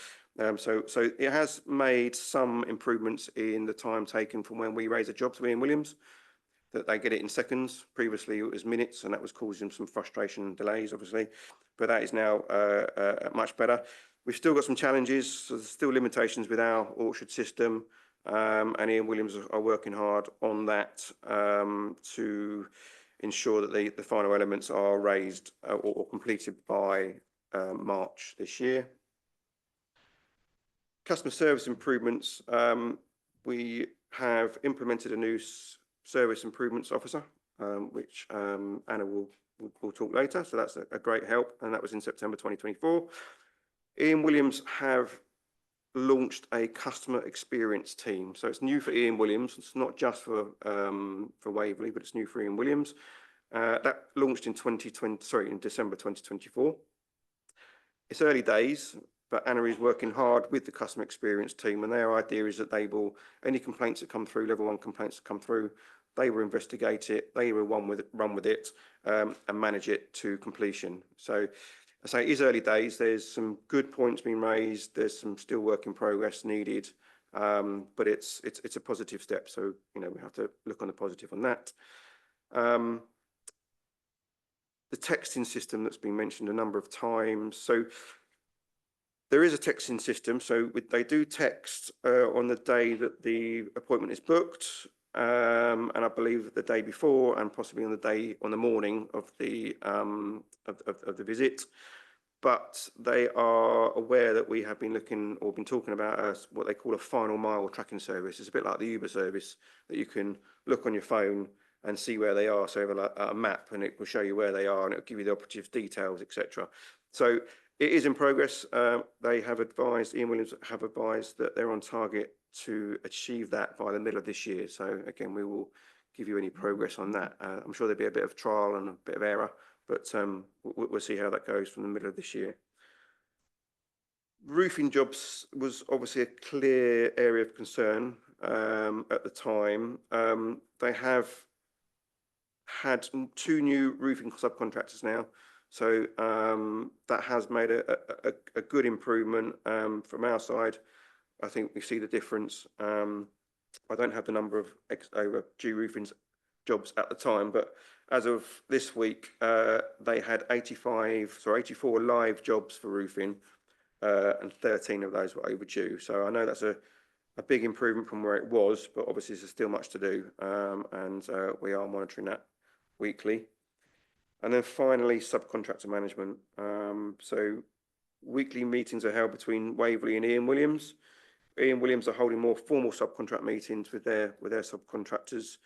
so it has made some improvements in the time taken from when we raise a job to Ian Williams, that they get it in seconds. Previously it was minutes, and that was causing some frustration and delays, obviously, but that is now much better. We've still got some challenges, so there's still limitations with our Orchard system, and Ian Williams are working hard on that to ensure that the final elements are raised or completed by March this year. Customer service improvements. We have implemented a new service improvements officer, which Anna will talk later. So that's a great help, and that was in September 2024. Ian Williams have launched a customer experience team. So it's new for Ian Williams. It's not just for Waverley, but it's new for Ian Williams. That launched in December 2024. It's early days. but Anna is working hard with the customer experience team, and their idea is that any complaints that come through, level 1 complaints that come through, they will investigate it, they will run with it and manage it to completion. So I say it is early days. There's some good points being raised. There's some still work in progress needed, but it's a positive step. So, we have to look on the positive on that. The texting system that's been mentioned a number of times. So there is a texting system. So they do text on the day that the appointment is booked, and I believe the day before, and possibly on the morning of the visit. But they are aware that we have been talking about what they call a final mile tracking service. It's a bit like the Uber service that you can look on your phone and see where they are. So you have a map, and it will show you where they are, and it'll give you the operative details, etc. So it is in progress. They have advised, Ian Williams have advised that they're on target to achieve that by the middle of this year. So again, we will give you any progress on that. I'm sure there'll be a bit of trial and a bit of error, but we'll see how that goes from the middle of this year. Roofing jobs was obviously a clear area of concern at the time. They have had 2 new roofing subcontractors now, so that has made a good improvement from our side. I think we see the difference. I don't have the number of overdue roofing jobs at the time, but as of this week, they had 84 live jobs for roofing, and 13 of those were overdue. So I know that's a big improvement from where it was, but obviously there's still much to do, and we are monitoring that weekly. And then finally, subcontractor management. So weekly meetings are held between Waverley and Ian Williams. Ian Williams are holding more formal subcontract meetings with their subcontractors.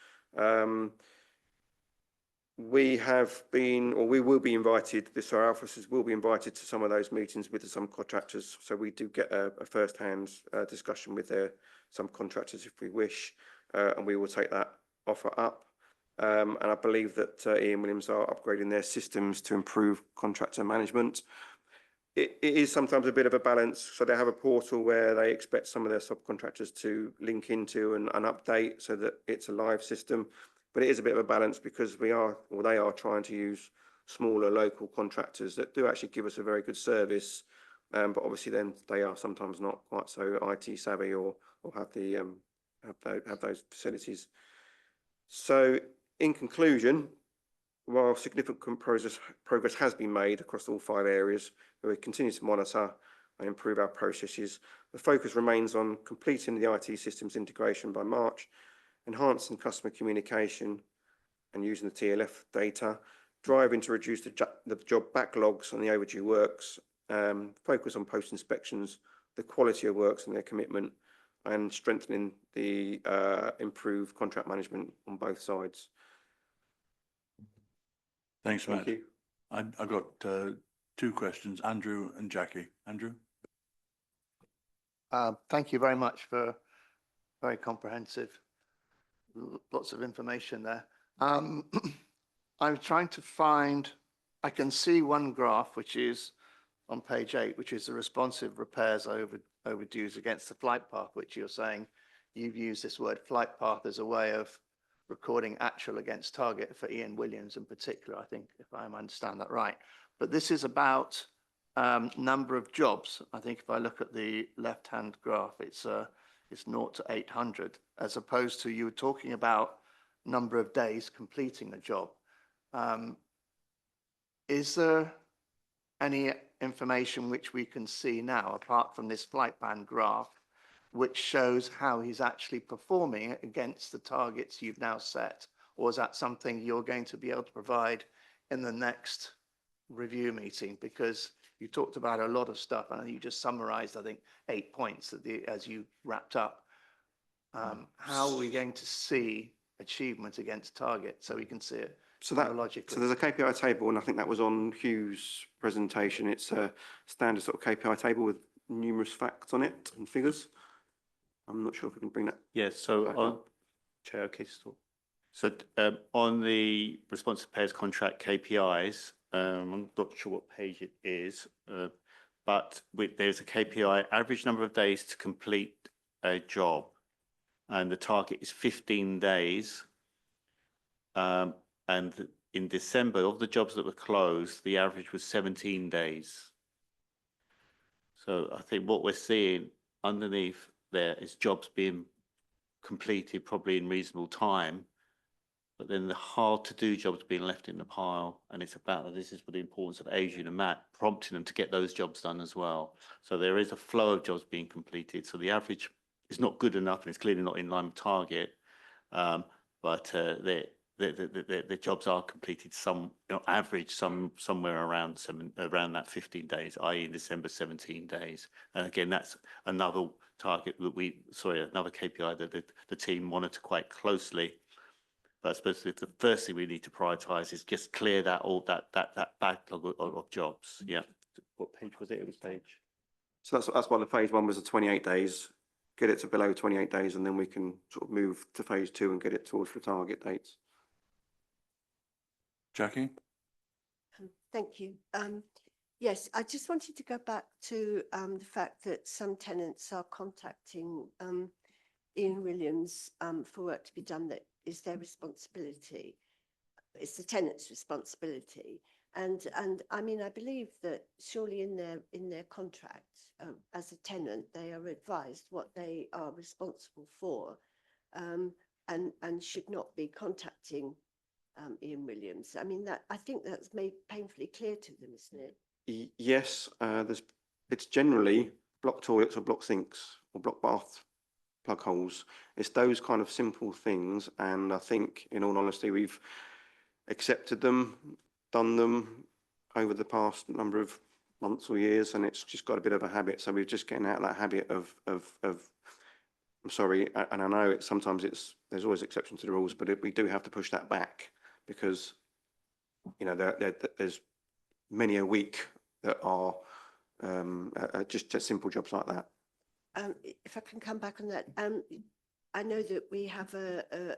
We have been, or we will be invited, our officers will be invited to some of those meetings with the subcontractors. So we do get a first-hand discussion with their subcontractors if we wish, and we will take that offer up. And I believe that Ian Williams are upgrading their systems to improve contractor management. It is sometimes a bit of a balance. So they have a portal where they expect some of their subcontractors to link into and update so that it's a live system. But it is a bit of a balance because they are trying to use smaller local contractors that do actually give us a very good service. But obviously then they are sometimes not quite so IT savvy or have those facilities. So in conclusion, while significant progress has been made across all 5 areas, we continue to monitor and improve our processes. The focus remains on completing the IT systems integration by March, enhancing customer communication and using the TLF data, driving to reduce the job backlogs on the overdue works, focus on post-inspections, the quality of works and their commitment, and strengthening the improved contract management on both sides. Thanks, Matt. Thank you. I've got 2 questions, Andrew and Jackie. Andrew? Thank you very much for very comprehensive, lots of information there. I'm trying to find, I can see one graph, which is on page 8, which is the responsive repairs overdues against the flight path, which you're saying you've used this word flight path as a way of recording actual against target for Ian Williams in particular, I think, if I understand that right. But this is about number of jobs. I think if I look at the left-hand graph, it's 0 to 800, as opposed to you were talking about number of days completing a job. Is there any information which we can see now, apart from this flight band graph, which shows how he's actually performing against the targets you've now set? Or is that something you're going to be able to provide in the next review meeting? Because you talked about a lot of stuff, and you just summarized, I think, 8 points as you wrapped up. How are we going to see achievement against target so we can see it chronologically? So there's a KPI table, and I think that was on Hugh's presentation. It's a standard sort of KPI table with numerous facts on it and figures. I'm not sure if we can bring that. Yes, so on Chair, okay to talk. So on the responsive pairs contract KPIs, I'm not sure what page it is, but but there's a KPI, average number of days to complete a job. And the target is 15 days. And in December, of the jobs that were closed, the average was 17 days. So I think what we're seeing underneath there is jobs being completed probably in reasonable time, but then the hard to do jobs being left in the pile. And it's about, this is for the importance of Adrian and Matt, prompting them to get those jobs done as well. So there is a flow of jobs being completed. So the average is not good enough, and it's clearly not in line with target. But the jobs are completed average somewhere around that 15 days, i.e. in December 17 days. And again, that's another target that another KPI that the team monitor quite closely. But I suppose the first thing we need to prioritise is just clear that backlog of jobs. Yeah. What page was it? It was page. So that's why the phase one was the 28 days, get it to below 28 days, and then we can sort of move to phase two and get it towards the target dates. Jackie? Thank you. Yes, I just wanted to go back to the fact that some tenants are contacting Ian Williams for work to be done that is their responsibility. It's the tenant's responsibility. And I mean, I believe that surely in their contract as a tenant, they are advised what they are responsible for, and should not be contacting Ian Williams. I mean, I think that's made painfully clear to them, isn't it? Yes, it's generally block toilets or block sinks or block bath plug holes. It's those kind of simple things, and I think, in all honesty, we've accepted them, done them over the past number of months or years, and it's just got a bit of a habit. So we're just getting out of that habit of I'm sorry, and I know sometimes there's always exceptions to the rules, but we do have to push that back, because there's many a week that are just simple jobs like that. If I can come back on that, I know that we have a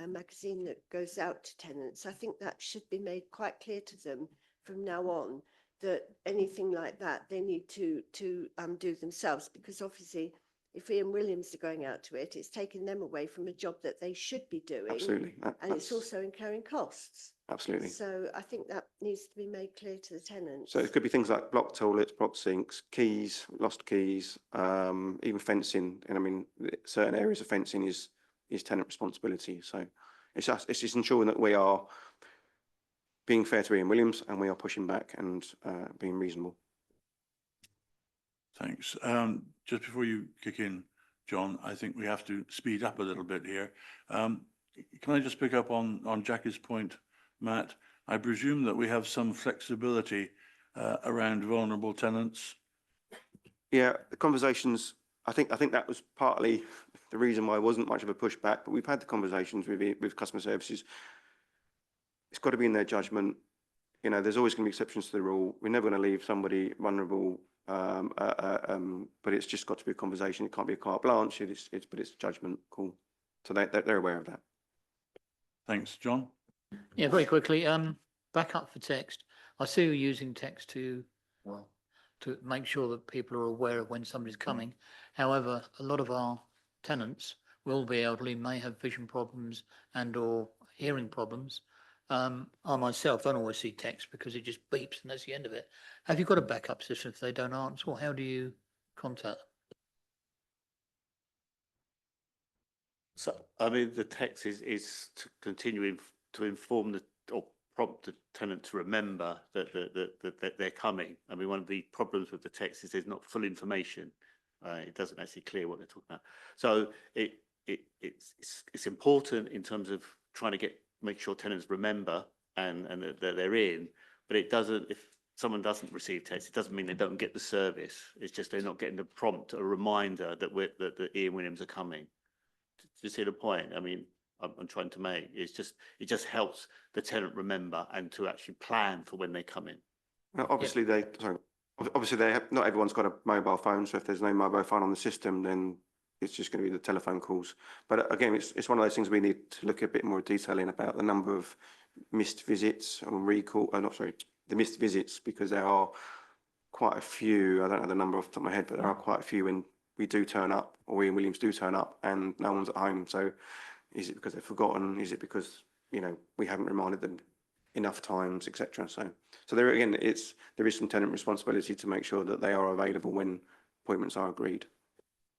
magazine that goes out to tenants. I think that should be made quite clear to them from now on, that anything like that they need to do themselves, because obviously if Ian Williams are going out to it, it's taking them away from a job that they should be doing. Absolutely. And it's also incurring costs. Absolutely. So I think that needs to be made clear to the tenants. So it could be things like blocked toilets, blocked sinks, keys, lost keys, even fencing. And I mean, certain areas of fencing is tenant responsibility. So it's just ensuring that we are being fair to Ian Williams, and we are pushing back and being reasonable. Thanks. Just before you kick in, John, I think we have to speed up a little bit here. Can I just pick up on Jackie's point, Matt? I presume that we have some flexibility around vulnerable tenants. Yeah, the conversations, I think that was partly the reason why it wasn't much of a pushback, but we've had the conversations with customer services. It's got to be in their judgment. There's always going to be exceptions to the rule. We're never going to leave somebody vulnerable, but it's just got to be a conversation. It can't be a carte blanche. But it's a judgment call. So they're aware of that. Thanks, John. Yeah, very quickly. Back up for text. I see you're using text to make sure that people are aware of when somebody's coming. However, a lot of our tenants will be elderly, may have vision problems and or hearing problems. I myself don't always see text because it just beeps and that's the end of it. Have you got a backup system if they don't answer, or how do you contact them? So, I mean, the text is to continue to inform or prompt the tenant to remember that they're coming. I mean, one of the problems with the text is there's not full information. It doesn't actually clear what they're talking about. So it's important in terms of trying to make sure tenants remember and that they're in, but it doesn't, if someone doesn't receive text, it doesn't mean they don't get the service. It's just they're not getting the prompt, a reminder that Ian Williams are coming. Do you see the point? I mean, I'm trying to make. It just helps the tenant remember and to actually plan for when they come in. Obviously, not everyone's got a mobile phone. So if there's no mobile phone on the system, then it's just going to be the telephone calls. But again, it's one of those things we need to look a bit more detail in about the number of missed visits and recall. The missed visits, because there are quite a few, I don't know the number off the top of my head, but there are quite a few when we do turn up, or we in Williams do turn up and no one's at home. So is it because they've forgotten? Is it because, you know, we haven't reminded them enough times, etc.? So there again, there is some tenant responsibility to make sure that they are available when appointments are agreed.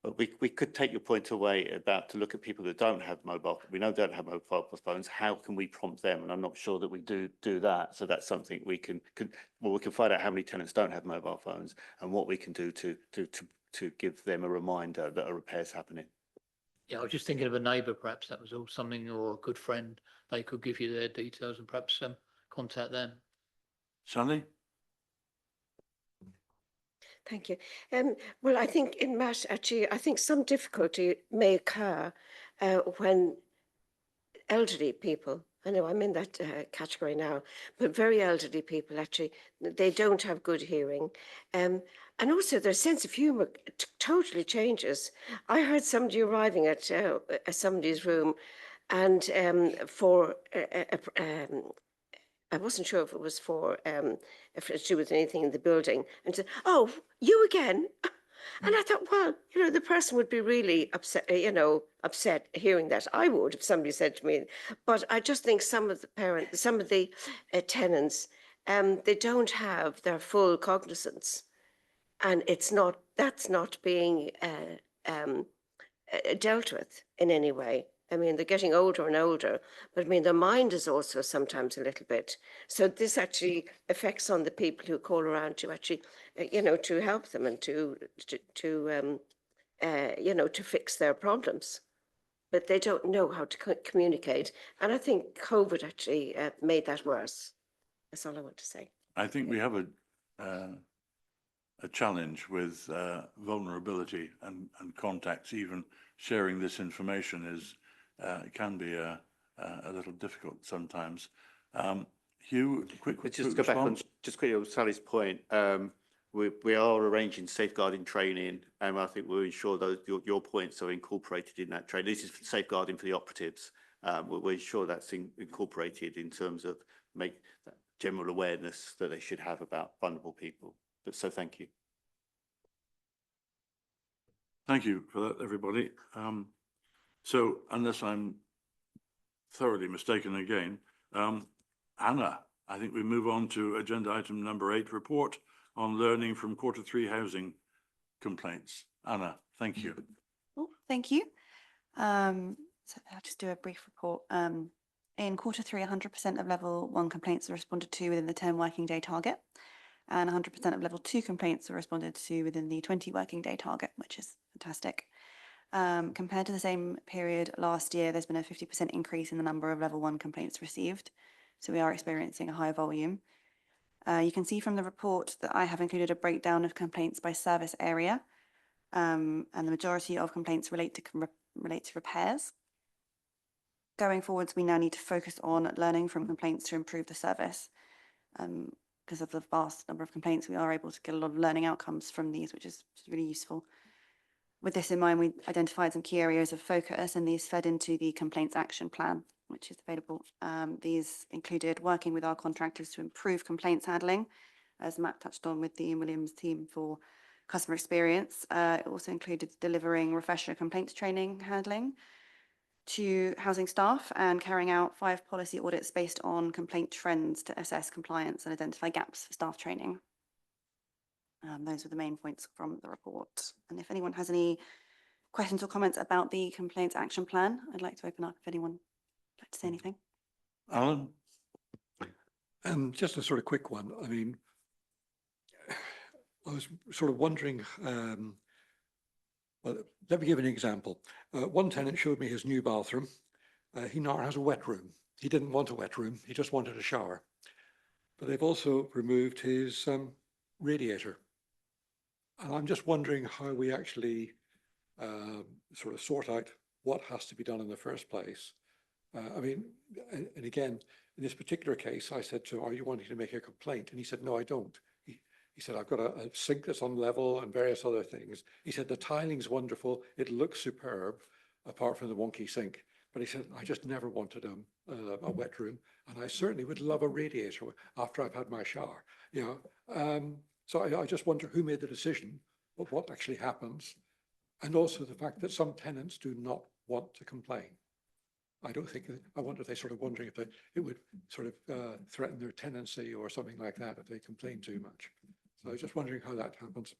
But we could take your point away about to look at people that don't have mobile. We know don't have mobile phones. How can we prompt them? And I'm not sure that we do that. So that's something we can we can find out how many tenants don't have mobile phones and what we can do to give them a reminder that a repair's happening. Yeah, I was just thinking of a neighbour, perhaps that was all something, or a good friend. They could give you their details and perhaps contact them. Sally? Thank you. Well, I think in Matt, actually, I think some difficulty may occur when elderly people, I know I'm in that category now, but very elderly people, actually, they don't have good hearing. And also their sense of humour totally changes. I heard somebody arriving at somebody's room and I wasn't sure if it was for if it was to do with anything in the building, and said, "Oh, you again?" And I thought, well, you know, the person would be really upset, upset hearing that. I would if somebody said to me. But I just think some of the tenants, they don't have their full cognizance, and that's not being dealt with in any way. I mean, they're getting older and older, but I mean, their mind is also sometimes a little bit. So this actually affects on the people who call around to actually, to help them and to fix their problems. But they don't know how to communicate. And I think COVID actually made that worse. That's all I want to say. I think we have a challenge with vulnerability and contacts. Even sharing this information can be a little difficult sometimes. Hugh, quick Just go back on response? just quickly on Sally's point. We are arranging safeguarding training, and I think we'll ensure those your points are incorporated in that training. This is safeguarding for the operatives. We'll ensure that's incorporated in terms of make that general awareness that they should have about vulnerable people. So thank you. Thank you for that, everybody. So unless I'm thoroughly mistaken again, Anna, I think we move on to agenda item number 8, report on learning from Q3 housing complaints. Anna, thank you. Oh, thank you. So I'll just do a brief report. In Q3, 100% of level 1 complaints are responded to within the 10 working day target, and 100% of level 2 complaints are responded to within the 20 working day target, which is fantastic. Compared to the same period last year, there's been a 50% increase in the number of level 1 complaints received. So we are experiencing a higher volume. You can see from the report that I have included a breakdown of complaints by service area, and the majority of complaints relate to repairs. Going forwards, we now need to focus on learning from complaints to improve the service. Because of the vast number of complaints, we are able to get a lot of learning outcomes from these, which is really useful. With this in mind, we identified some key areas of focus, and these fed into the complaints action plan, which is available. These included working with our contractors to improve complaints handling, as Matt touched on with the Ian Williams team for customer experience. It also included delivering refresher complaints training handling to housing staff and carrying out 5 policy audits based on complaint trends to assess compliance and identify gaps for staff training. Those were the main points from the report. And if anyone has any questions or comments about the complaints action plan, I'd like to open up if anyone would like to say anything. Alan? Just a sort of quick one. I mean, I was sort of wondering, well, let me give an example. One tenant showed me his new bathroom. He now has a wet room. He didn't want a wet room. He just wanted a shower. But they've also removed his radiator. And I'm just wondering how we actually sort of sort out what has to be done in the first place. I mean, and again, in this particular case, I said to him, are you wanting to make a complaint? And he said, no, I don't. He said, I've got a sink that's on level and various other things. He said, the tiling's wonderful. It looks superb, apart from the wonky sink. But he said, I just never wanted a wet room. And I certainly would love a radiator after I've had my shower. You know, So I just wonder who made the decision of what actually happens, and also the fact that some tenants do not want to complain. I wonder if they're sort of wondering if it would sort of threaten their tenancy or something like that if they complain too much. So I was just wondering how that happens.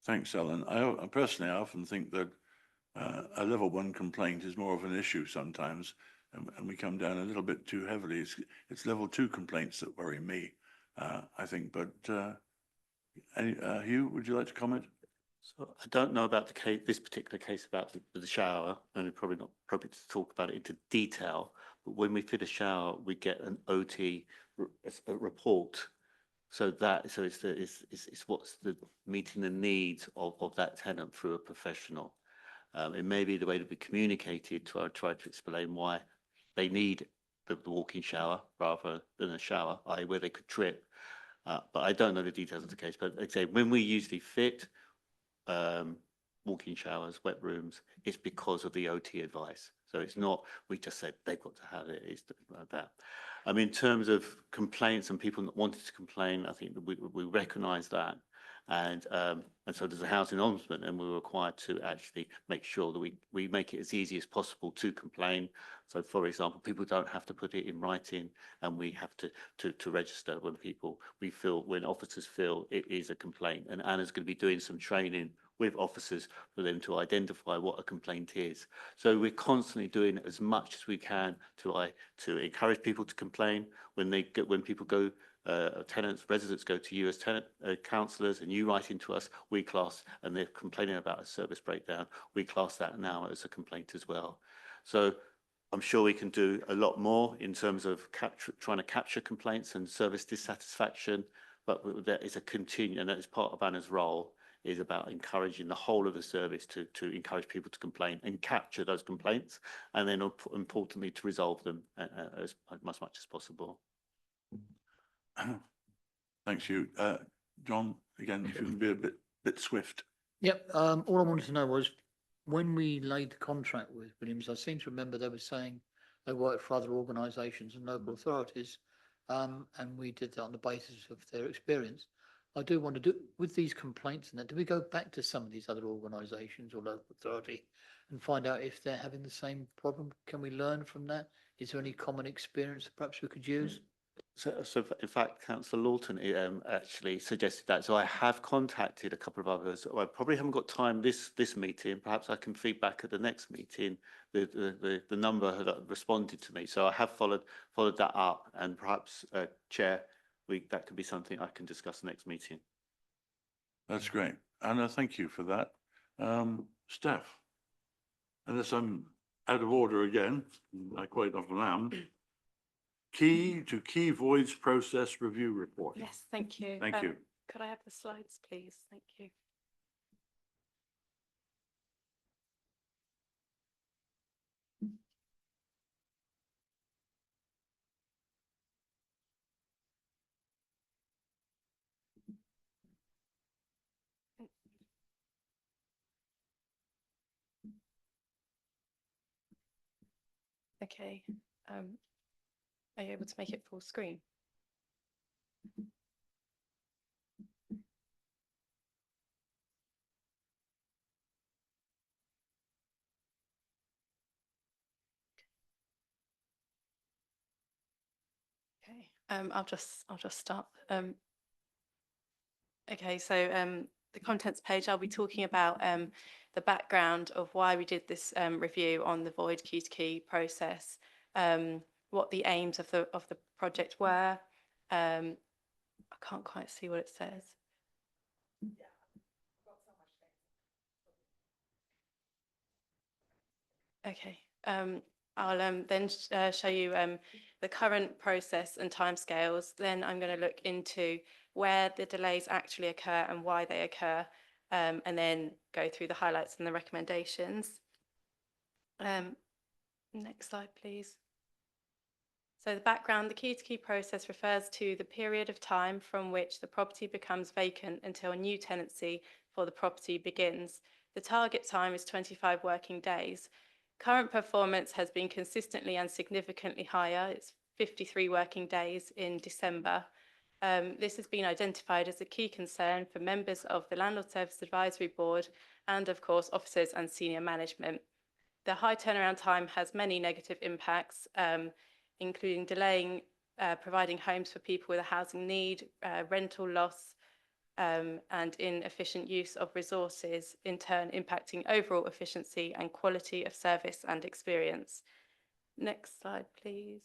Thanks, Alan. I personally, I often think that a level 1 complaint is more of an issue sometimes, and we come down a little bit too heavily. It's level 2 complaints that worry me, I think. But Hugh, would you like to comment? So I don't know about the case, this particular case about the shower, and it's probably not appropriate to talk about it into detail. But when we fit a shower, we get an OT report. So it's what's the meeting the needs of that tenant through a professional. It may be the way to be communicated to try to explain why they need the walk-in shower rather than a shower, i.e. where they could trip. But I don't know the details of the case. But like I say, when we usually fit walk-in showers, wet rooms, it's because of the OT advice. So it's not, we just said they've got to have it, it's like that. I mean, in terms of complaints and people that wanted to complain, I think that we recognise that. And so there's a housing ombudsman, and we're required to actually make sure that we make it as easy as possible to complain. So, for example, people don't have to put it in writing, and we have to register when officers feel it is a complaint. And Anna's going to be doing some training with officers for them to identify what a complaint is. So we're constantly doing as much as we can to encourage people to complain. When people go, residents go to you as tenant counsellors, and you write into us, we class, and they're complaining about a service breakdown, we class that now as a complaint as well. So I'm sure we can do a lot more in terms of trying to capture complaints and service dissatisfaction, but that is a continue, and that is part of Anna's role, is about encouraging the whole of the service to encourage people to complain and capture those complaints, and then importantly to resolve them as much as possible. Thanks, Hugh. John, again, if you can be a bit swift. Yep. All I wanted to know was, when we laid the contract with Williams, I seem to remember they were saying they worked for other organisations and local authorities, and we did that on the basis of their experience. I do want to do, with these complaints and that, do we go back to some of these other organisations or local authority and find out if they're having the same problem? Can we learn from that? Is there any common experience that perhaps we could use? So in fact, Councillor Lawton actually suggested that. So I have contacted a couple of others. I probably haven't got time this meeting. Perhaps I can feed back at the next meeting the number that responded to me. So I have followed that up, and perhaps Chair, that could be something I can discuss next meeting. That's great. Anna, thank you for that. Steph, unless I'm out of order again, I quite often am. Key voids process review report. Yes, thank you. Thank you. Could I have the slides, please? Thank you. Okay. Are you able to make it full screen? Okay. I'll just start. Okay, so the contents page, I'll be talking about the background of why we did this review on the void key to key process, what the aims of the project were. I can't quite see what it says. Okay. I'll then show you the current process and timescales. Then I'm going to look into where the delays actually occur and why they occur, and then go through the highlights and the recommendations. Next slide, please. So the background, the key to key process refers to the period of time from which the property becomes vacant until a new tenancy for the property begins. The target time is 25 working days. Current performance has been consistently and significantly higher. It's 53 working days in December. This has been identified as a key concern for members of the Landlord Service Advisory Board and, of course, officers and senior management. The high turnaround time has many negative impacts, including delaying providing homes for people with a housing need, rental loss, and inefficient use of resources, in turn impacting overall efficiency and quality of service and experience. Next slide, please.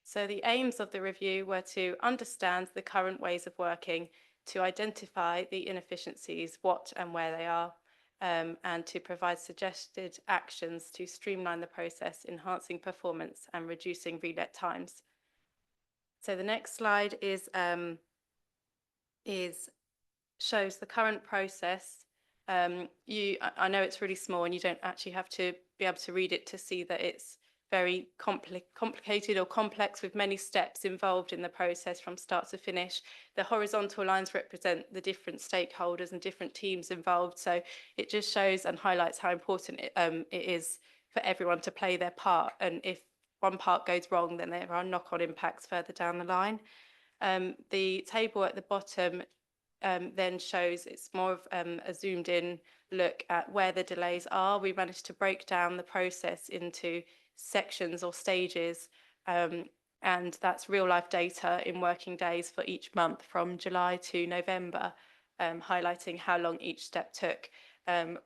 So the aims of the review were to understand the current ways of working, to identify the inefficiencies, what and where they are, and to provide suggested actions to streamline the process, enhancing performance and reducing relet times. So the next slide shows the current process. I know it's really small and you don't actually have to be able to read it to see that it's very complicated or complex, with many steps involved in the process from start to finish. The horizontal lines represent the different stakeholders and different teams involved. So it just shows and highlights how important it is for everyone to play their part. And if one part goes wrong, then there are knock-on impacts further down the line. The table at the bottom then shows it's more of a zoomed in look at where the delays are. We managed to break down the process into sections or stages, and that's real life data in working days for each month from July to November, highlighting how long each step took.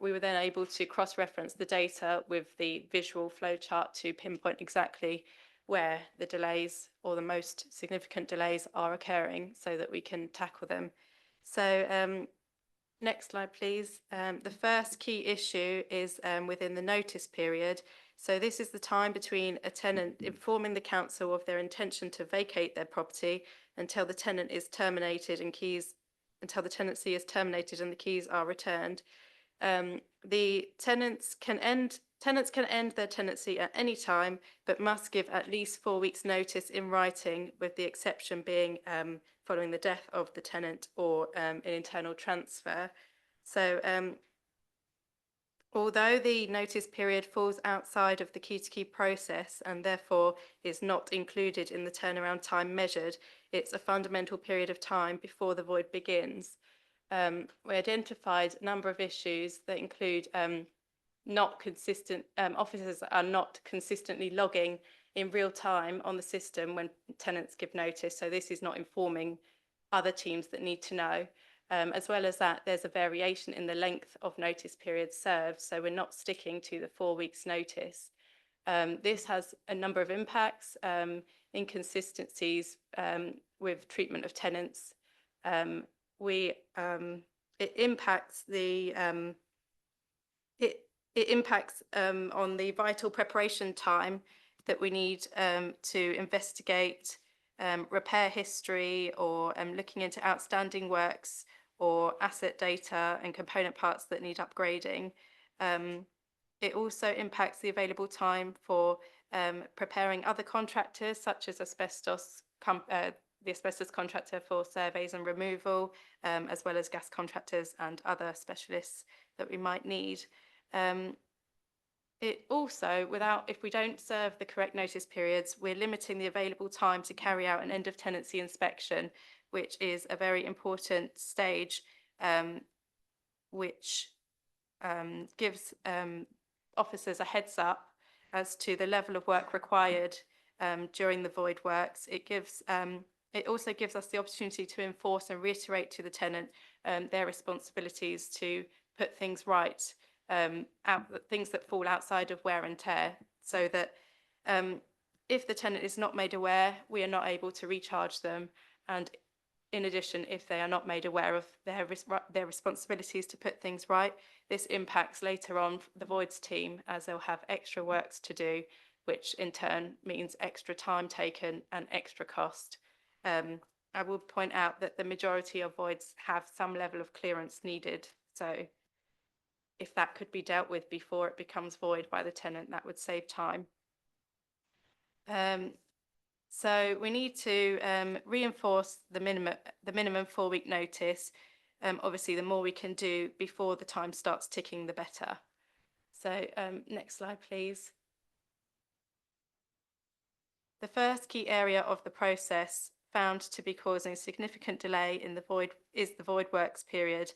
We were then able to cross-reference the data with the visual flowchart to pinpoint exactly where the delays or the most significant delays are occurring so that we can tackle them. So next slide, please. The first key issue is within the notice period. So this is the time between a tenant informing the council of their intention to vacate their property until the tenant is terminated and until the tenancy is terminated and the keys are returned. The tenants can end their tenancy at any time, but must give at least 4 weeks notice in writing, with the exception being following the death of the tenant or an internal transfer. So although the notice period falls outside of the key-to-key process and therefore is not included in the turnaround time measured, it's a fundamental period of time before the void begins. We identified a number of issues that include officers are not consistently logging in real time on the system when tenants give notice. So this is not informing other teams that need to know. As well as that, there's a variation in the length of notice periods served. So we're not sticking to the 4 weeks notice. This has a number of impacts, inconsistencies with treatment of tenants. It impacts on the vital preparation time that we need to investigate repair history or looking into outstanding works or asset data and component parts that need upgrading. It also impacts the available time for preparing other contractors, such as the asbestos contractor for surveys and removal, as well as gas contractors and other specialists that we might need. It also, if we don't serve the correct notice periods, we're limiting the available time to carry out an end of tenancy inspection, which is a very important stage, which gives officers a heads up as to the level of work required during the void works. It also gives us the opportunity to enforce and reiterate to the tenant their responsibilities to put things right, things that fall outside of wear and tear, so that if the tenant is not made aware, we are not able to recharge them. And in addition, if they are not made aware of their responsibilities to put things right, this impacts later on the voids team, as they'll have extra works to do, which in turn means extra time taken and extra cost. I will point out that the majority of voids have some level of clearance needed. So if that could be dealt with before it becomes void by the tenant, that would save time. So we need to reinforce the minimum 4 week notice. Obviously, the more we can do before the time starts ticking, the better. So next slide, please. The first key area of the process found to be causing significant delay in the void is the void works period.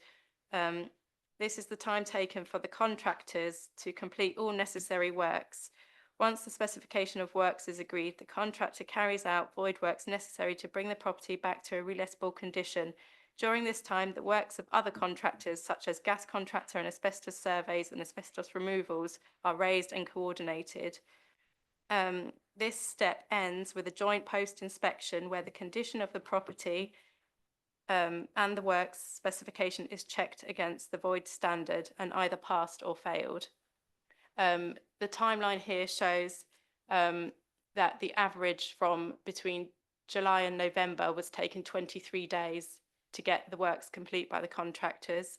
This is the time taken for the contractors to complete all necessary works. Once the specification of works is agreed, the contractor carries out void works necessary to bring the property back to a releasable condition. During this time, the works of other contractors, such as gas contractor and asbestos surveys and asbestos removals, are raised and coordinated. This step ends with a joint post-inspection where the condition of the property and the works specification is checked against the void standard and either passed or failed. The timeline here shows that the average from between July and November was taken 23 days to get the works complete by the contractors,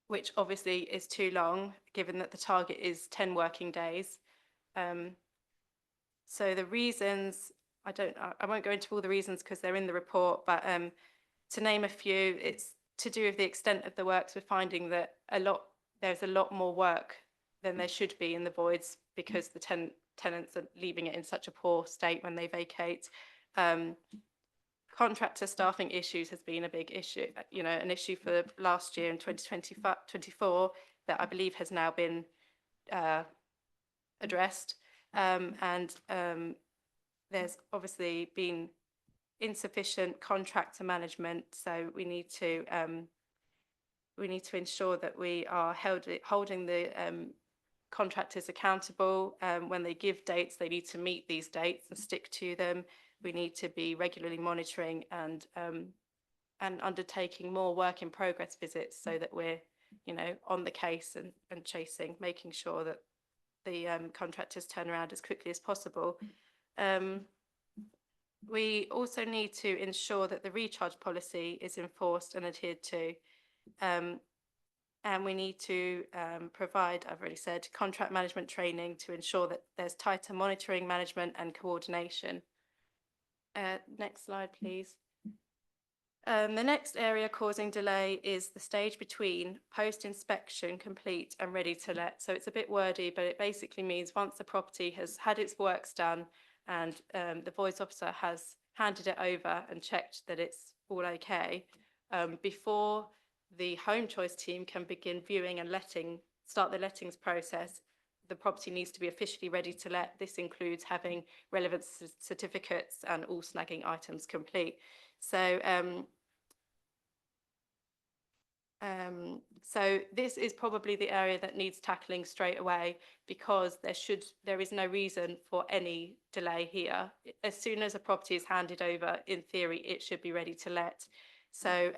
which obviously is too long, given that the target is 10 working days. So the reasons, I won't go into all the reasons because they're in the report, but to name a few, it's to do with the extent of the works. We're finding that there's a lot more work than there should be in the voids because the tenants are leaving it in such a poor state when they vacate. Contractor staffing issues has been a big issue, an issue for last year in 2024 that I believe has now been addressed. There's obviously been insufficient contractor management, so we need to ensure that we are holding the contractors accountable. When they give dates, they need to meet these dates and stick to them. We need to be regularly monitoring and undertaking more work in progress visits so that we're, on the case and chasing, making sure that the contractors turn around as quickly as possible. We also need to ensure that the recharge policy is enforced and adhered to. And we need to provide, I've already said, contract management training to ensure that there's tighter monitoring, management and coordination. Next slide, please. The next area causing delay is the stage between post-inspection complete and ready to let. So it's a bit wordy, but it basically means once the property has had its works done and the voids officer has handed it over and checked that it's all okay, before the home choice team can begin viewing and start the lettings process, the property needs to be officially ready to let. This includes having relevant certificates and all snagging items complete. So this is probably the area that needs tackling straight away because there is no reason for any delay here. As soon as a property is handed over, in theory, it should be ready to let. So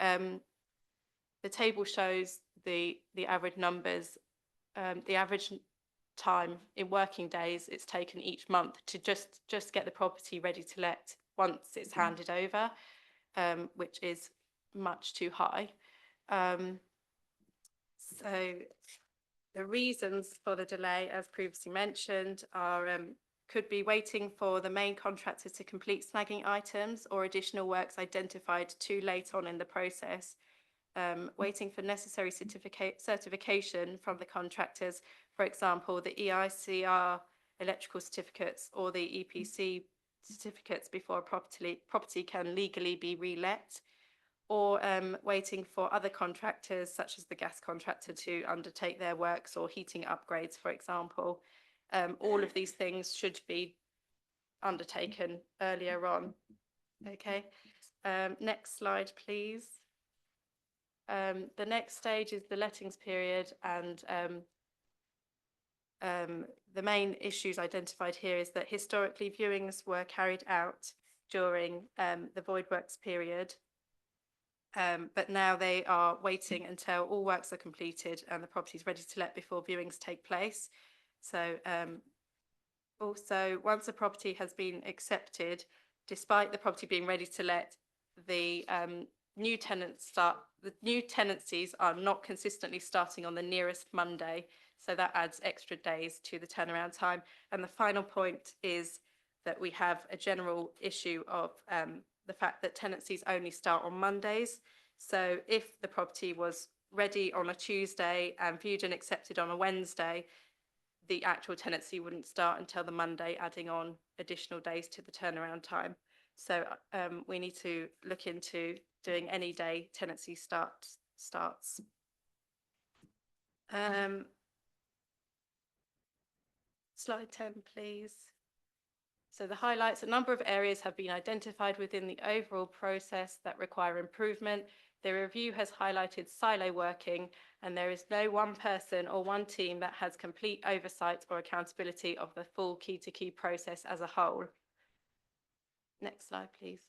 the table shows the average numbers, the average time in working days it's taken each month to just get the property ready to let once it's handed over, which is much too high. So the reasons for the delay, as previously mentioned, are could be waiting for the main contractor to complete snagging items or additional works identified too late on in the process, waiting for necessary certification from the contractors, for example, the EICR electrical certificates or the EPC certificates before a property can legally be re-let, or waiting for other contractors such as the gas contractor to undertake their works or heating upgrades, for example. All of these things should be undertaken earlier on. Okay, next slide, please. The next stage is the lettings period, and the main issues identified here is that historically viewings were carried out during the void works period, but now they are waiting until all works are completed and the property is ready to let before viewings take place. So also, once a property has been accepted, despite the property being ready to let, the new tenancies are not consistently starting on the nearest Monday, so that adds extra days to the turnaround time. And the final point is that we have a general issue of the fact that tenancies only start on Mondays. So if the property was ready on a Tuesday and viewed and accepted on a Wednesday, the actual tenancy wouldn't start until the Monday, adding on additional days to the turnaround time. So we need to look into doing any day tenancy starts. Slide 10, please. So the highlights, a number of areas have been identified within the overall process that require improvement. The review has highlighted silo working, and there is no one person or one team that has complete oversight or accountability of the full key-to-key process as a whole. Next slide, please.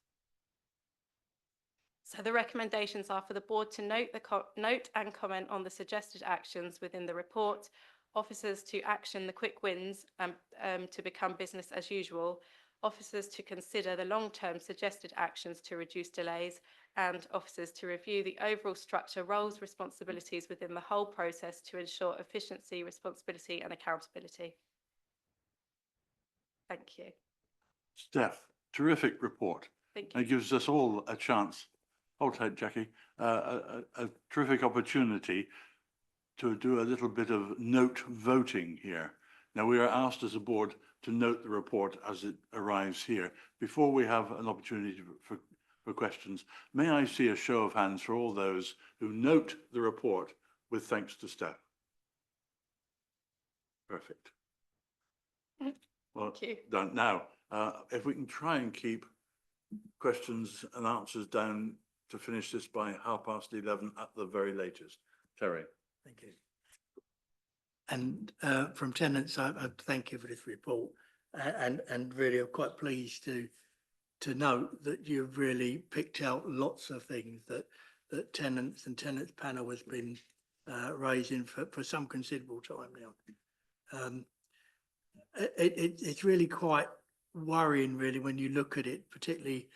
So the recommendations are for the board to note and comment on the suggested actions within the report, officers to action the quick wins to become business as usual, officers to consider the long-term suggested actions to reduce delays, and officers to review the overall structure, roles, responsibilities within the whole process to ensure efficiency, responsibility and accountability. Thank you. Steph, terrific report. Thank you. It gives us all a chance, hold tight Jackie, a terrific opportunity to do a little bit of note voting here. Now, we are asked as a board to note the report as it arrives here. Before we have an opportunity for questions, may I see a show of hands for all those who note the report with thanks to Steph? Perfect. Well, Thank you. done. Now, if we can try and keep questions and answers down to finish this by 11:30 at the very latest. Terry. Thank you. And from tenants, I thank you for this report, and really I'm quite pleased to note that you've really picked out lots of things that tenants and tenants panel has been raising for some considerable time now. It's really quite worrying, really, when you look at it, particularly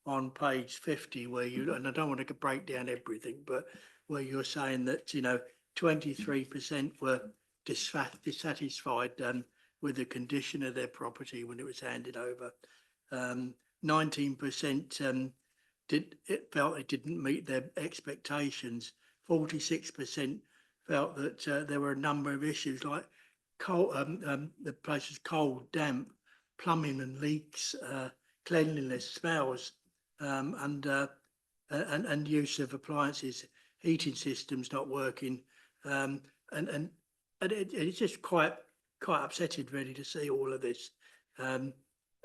on page 50, where and I don't want to break down everything, but where you're saying that 23% were dissatisfied with the condition of their property when it was handed over. 19% felt it didn't meet their expectations. 46% felt that there were a number of issues like cold, the place was cold, damp, plumbing and leaks, cleanliness, smells, and use of appliances, heating systems not working, and it's just quite upsetting really to see all of this. And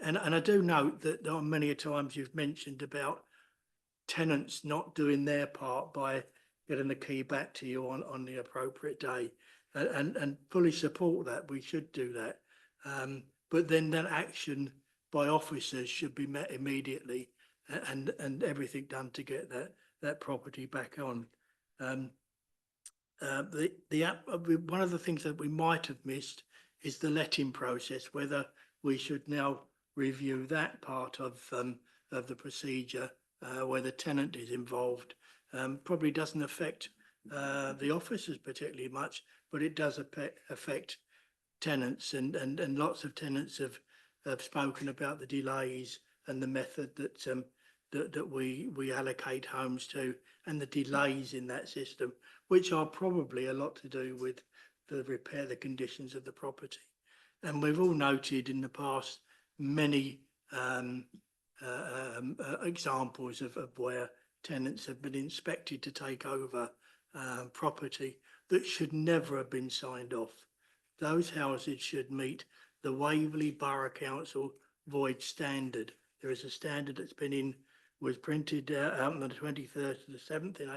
I do note that on many a times you've mentioned about tenants not doing their part by getting the key back to you on the appropriate day, and fully support that. We should do that, but then that action by officers should be met immediately, and everything done to get that property back on. One of the things that we might have missed is the letting process, whether we should now review that part of the procedure where the tenant is involved. Probably doesn't affect the officers particularly much, but it does affect tenants, and lots of tenants have spoken about the delays and the method that we allocate homes to, and the delays in that system, which are probably a lot to do with the conditions of the property. And we've all noted in the past many examples of where tenants have been inspected to take over property that should never have been signed off. Those houses should meet the Waverley Borough Council void standard. There is a standard that's was printed out on the 23rd of the 7th in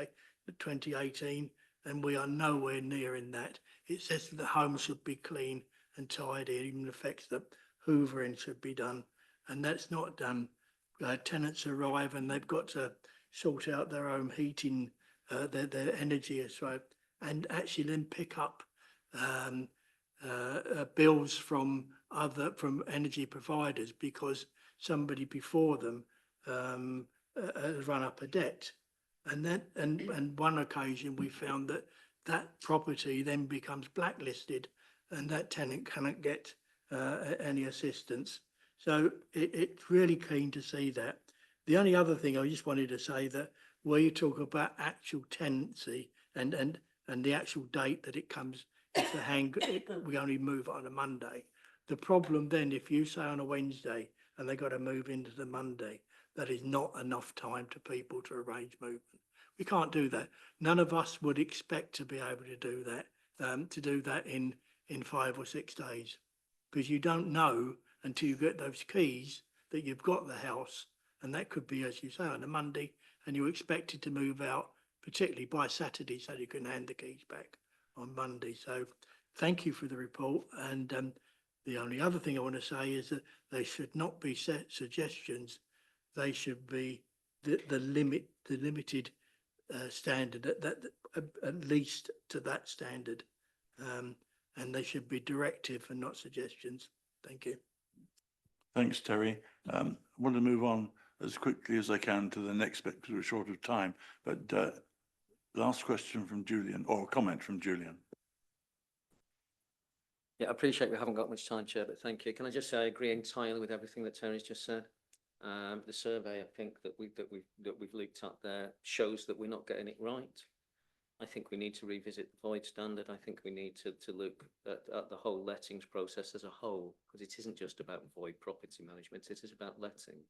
2018, and we are nowhere near in that. It says that the home should be clean and tidy, even the effects that hoovering should be done, and that's not done. Tenants arrive and they've got to sort out their own heating, their energy as well, and actually then pick up bills from energy providers because somebody before them has run up a debt. And one occasion we found that property then becomes blacklisted, and that tenant cannot get any assistance. So it's really keen to see that. The only other thing I just wanted to say, that where you talk about actual tenancy and the actual date that it comes if we only move on a Monday. The problem then, if you say on a Wednesday and they got to move into the Monday, that is not enough time to people to arrange movement. We can't do that. None of us would expect to be able to do that in 5 or 6 days, because you don't know until you get those keys that you've got the house, and that could be, as you say, on a Monday, and you're expected to move out, particularly by Saturday, so you can hand the keys back on Monday. So thank you for the report. And the only other thing I want to say is that they should not be set suggestions. They should be the limited standard, at least to that standard. And they should be directive and not suggestions. Thank you. Thanks, Terry. I want to move on as quickly as I can to the next bit because we're short of time. But last question from Julian, or comment from Julian. Yeah, I appreciate we haven't got much time, Chair, but thank you. Can I just say I agree entirely with everything that Terry's just said. The survey, I think that we've looked at there shows that we're not getting it right. I think we need to revisit the void standard. I think we need to look at the whole lettings process as a whole, because it isn't just about void property management, it is about lettings.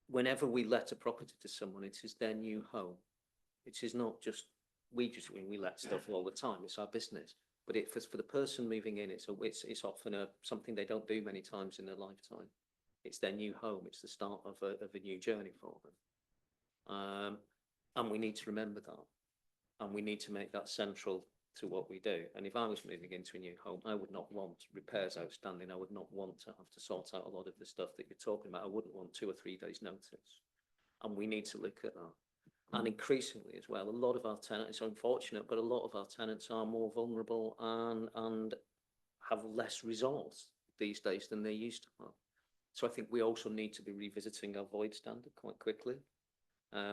Whenever we let a property to someone, it is their new home. It is not just, we let stuff all the time, it's our business. But for the person moving in, it's often something they don't do many times in their lifetime. It's their new home, it's the start of a new journey for them. And we need to remember that. And we need to make that central to what we do. And if I was moving into a new home, I would not want repairs outstanding. I would not want to have to sort out a lot of the stuff that you're talking about. I wouldn't want 2 or 3 days notice. And we need to look at that. And increasingly as well, a lot of our tenants, it's unfortunate, but a lot of our tenants are more vulnerable and have less resource these days than they used to have. So I think we also need to be revisiting our void standard quite quickly,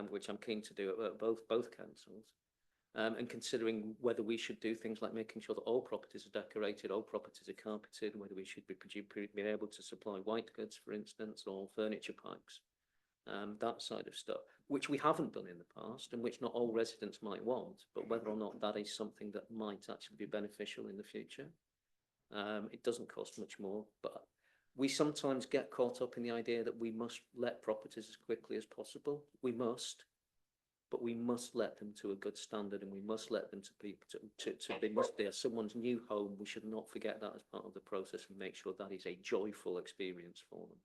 which I'm keen to do at both councils. And considering whether we should do things like making sure that all properties are decorated, all properties are carpeted, whether we should be being able to supply white goods, for instance, or furniture packs, that side of stuff, which we haven't done in the past and which not all residents might want, but whether or not that is something that might actually be beneficial in the future. It doesn't cost much more, but we sometimes get caught up in the idea that we must let properties as quickly as possible. We must. But we must let them to a good standard, and we must let them to people they are someone's new home. We should not forget that as part of the process and make sure that is a joyful experience for them.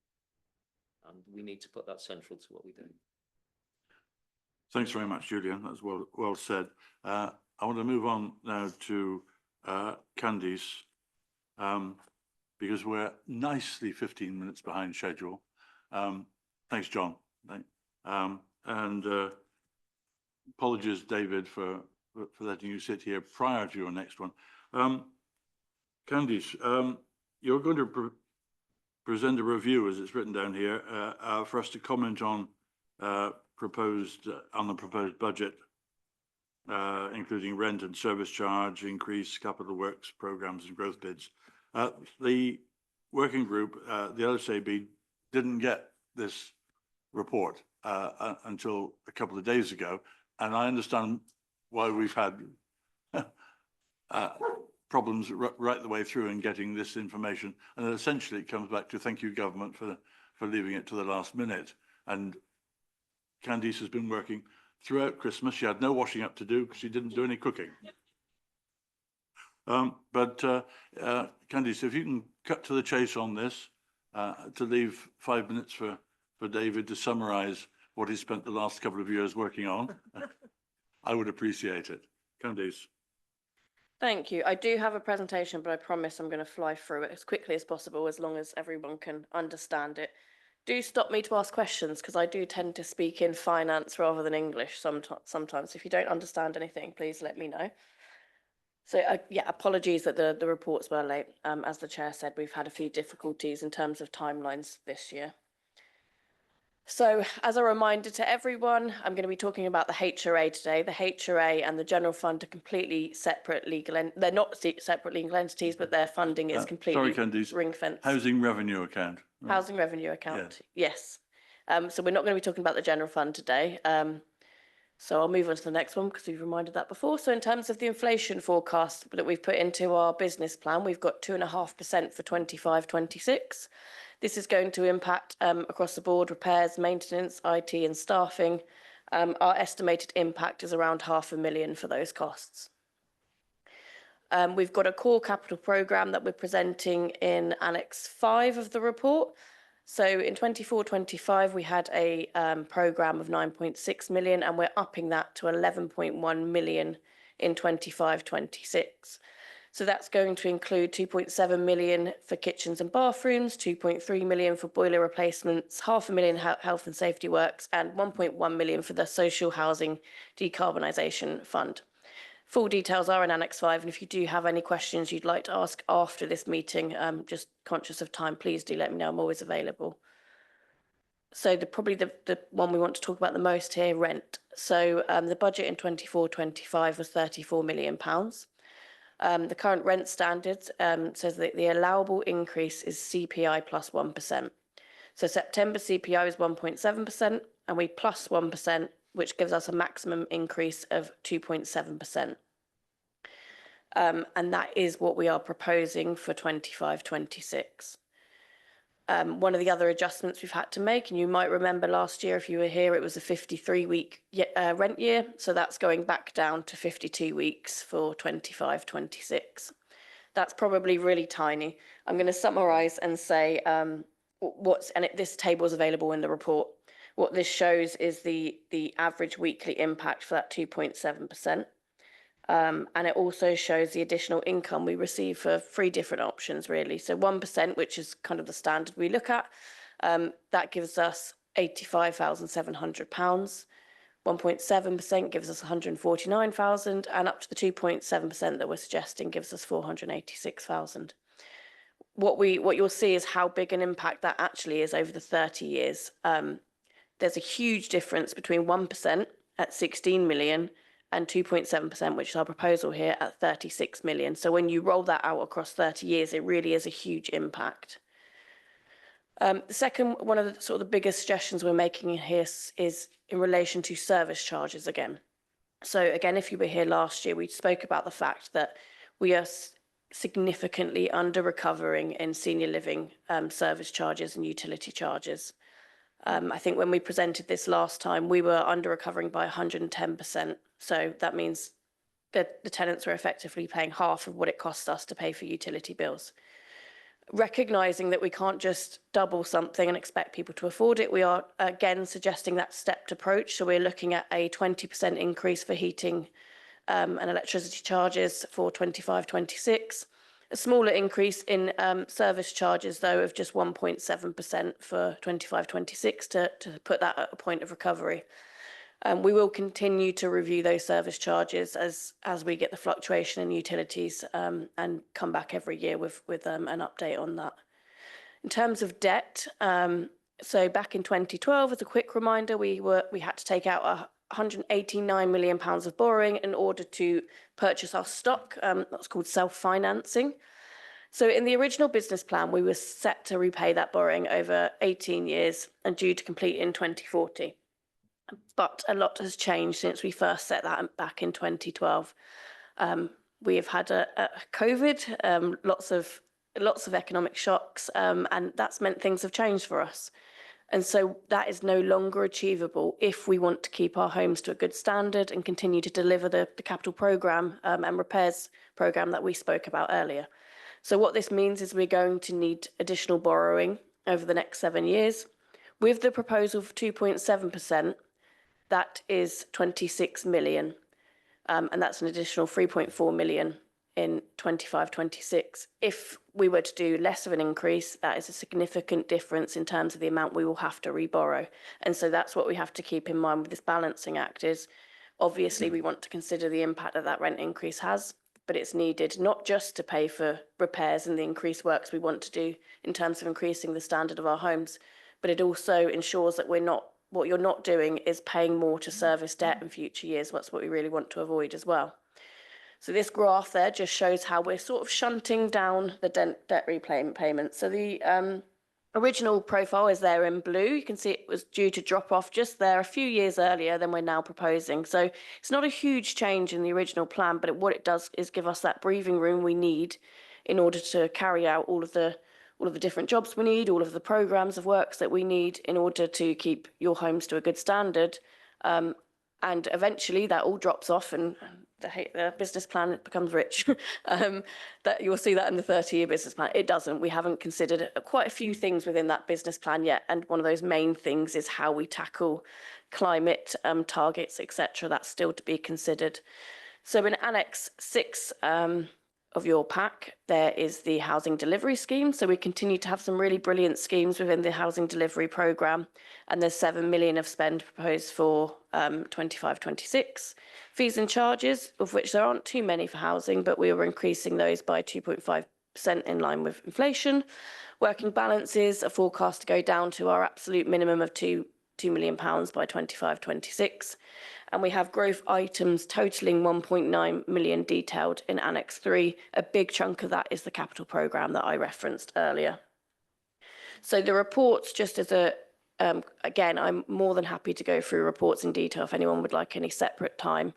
And we need to put that central to what we do. Thanks very much, Julian. That's well said. I want to move on now to Candice, because we're nicely 15 minutes behind schedule. Thanks, John. Apologies, David, for letting you sit here prior to your next one. Candice, you're going to present a review, as it's written down here, for us to comment on the proposed budget, including rent and service charge increase, capital works programs and growth bids. The working group, the LSAB, didn't get this report until a couple of days ago. And I understand why we've had problems right the way through in getting this information. And essentially it comes back to thank you, government, for leaving it to the last minute. And Candice has been working throughout Christmas. She had no washing up to do because she didn't do any cooking. Candice, if you can cut to the chase on this, to leave 5 minutes for David to summarise what he spent the last couple of years working on, I would appreciate it. Candice. Thank you. I do have a presentation, but I promise I'm going to fly through it as quickly as possible, as long as everyone can understand it. Do stop me to ask questions, because I do tend to speak in finance rather than English sometimes. If you don't understand anything, please let me know. So yeah, apologies that the reports were late. As the chair said, we've had a few difficulties in terms of timelines this year. So as a reminder to everyone, I'm going to be talking about the HRA today. The HRA and the general fund are completely separate they're not separate legal entities, but their funding is completely ring-fenced. Housing revenue account. Right? Housing revenue account, yes. So we're not going to be talking about the general fund today. So I'll move on to the next one because we've reminded that before. So in terms of the inflation forecast that we've put into our business plan, we've got 2.5% for 25-26. This is going to impact across the board repairs, maintenance, IT and staffing. Our estimated impact is around £500,000 for those costs. We've got a core capital programme that we're presenting in Annex 5 of the report. So in 24-25, we had a programme of 9.6 million, and we're upping that to 11.1 million in 25-26. So that's going to include 2.7 million for kitchens and bathrooms, 2.3 million for boiler replacements, £500,000 health and safety works, and 1.1 million for the social housing decarbonisation fund. Full details are in Annex 5, and if you do have any questions you'd like to ask after this meeting, just conscious of time, please do let me know. I'm always available. So probably the one we want to talk about the most here, rent. So the budget in 24-25 was £34 million. The current rent standards says that the allowable increase is CPI plus 1%. So September CPI is 1.7%, and we plus 1%, which gives us a maximum increase of 2.7%. And that is what we are proposing for 25-26. One of the other adjustments we've had to make, and you might remember last year if you were here, it was a 53-week rent year. So that's going back down to 52 weeks for 25-26. That's probably really tiny. I'm going to summarise and say this table is available in the report. What this shows is the average weekly impact for that 2.7%. And it also shows the additional income we receive for 3 different options, really. So 1%, which is kind of the standard we look at, that gives us £85,700. 1.7% gives us 149,000, and up to the 2.7% that we're suggesting gives us 486,000. What you'll see is how big an impact that actually is over the 30 years. There's a huge difference between 1% at 16 million and 2.7%, which is our proposal here, at 36 million. So when you roll that out across 30 years, it really is a huge impact. The second, one of the sort of the biggest suggestions we're making here is in relation to service charges again. So again, if you were here last year, we spoke about the fact that we are significantly under recovering in senior living service charges and utility charges. I think when we presented this last time, we were under recovering by 110%. So that means that the tenants are effectively paying half of what it costs us to pay for utility bills. Recognising that we can't just double something and expect people to afford it, we are again suggesting that stepped approach. So we're looking at a 20% increase for heating and electricity charges for 25-26. A smaller increase in service charges, though, of just 1.7% for 25-26 to put that at a point of recovery. We will continue to review those service charges as we get the fluctuation in utilities and come back every year with an update on that. In terms of debt, so back in 2012, as a quick reminder, we had to take out £189 million of borrowing in order to purchase our stock. That's called self-financing. So in the original business plan, we were set to repay that borrowing over 18 years and due to complete in 2040. But a lot has changed since we first set that back in 2012. We have had a COVID, lots of economic shocks, and that's meant things have changed for us. And so that is no longer achievable if we want to keep our homes to a good standard and continue to deliver the capital programme and repairs programme that we spoke about earlier. So what this means is we're going to need additional borrowing over the next 7 years. With the proposal for 2.7%, that is 26 million, and that's an additional 3.4 million in 25-26. If we were to do less of an increase, that is a significant difference in terms of the amount we will have to reborrow. And so that's what we have to keep in mind with this balancing act is, obviously we want to consider the impact that rent increase has, but it's needed not just to pay for repairs and the increased works we want to do in terms of increasing the standard of our homes, but it also ensures that what you're not doing is paying more to service debt in future years. That's what we really want to avoid as well. So this graph there just shows how we're sort of shunting down the debt repayment payments. So the original profile is there in blue. You can see it was due to drop off just there a few years earlier than we're now proposing. So it's not a huge change in the original plan, but what it does is give us that breathing room we need in order to carry out all of the different jobs we need, all of the programs of works that we need in order to keep your homes to a good standard. And eventually that all drops off and the business plan becomes rich. That you'll see that in the 30-year business plan. It doesn't. We haven't considered quite a few things within that business plan yet. And one of those main things is how we tackle climate targets, etc. That's still to be considered. So in Annex 6 of your pack, there is the housing delivery scheme. So we continue to have some really brilliant schemes within the housing delivery programme. And there's 7 million of spend proposed for 25-26. Fees and charges, of which there aren't too many for housing, but we were increasing those by 2.5% in line with inflation. Working balances are forecast to go down to our absolute minimum of £2 million by 25-26. And we have growth items totaling 1.9 million detailed in Annex 3. A big chunk of that is the capital programme that I referenced earlier. So the reports, just as a, again, I'm more than happy to go through reports in detail if anyone would like any separate time,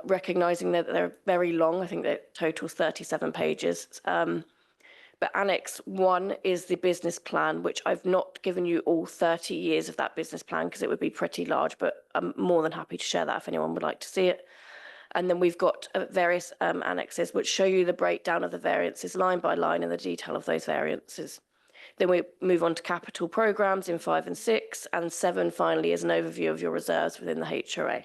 recognising that they're very long. I think that totals 37 pages. But Annex 1 is the business plan, which I've not given you all 30 years of that business plan because it would be pretty large, but I'm more than happy to share that if anyone would like to see it. And then we've got various annexes which show you the breakdown of the variances line by line and the detail of those variances. Then we move on to capital programmes in 5 and 6, and 7 finally is an overview of your reserves within the HRA.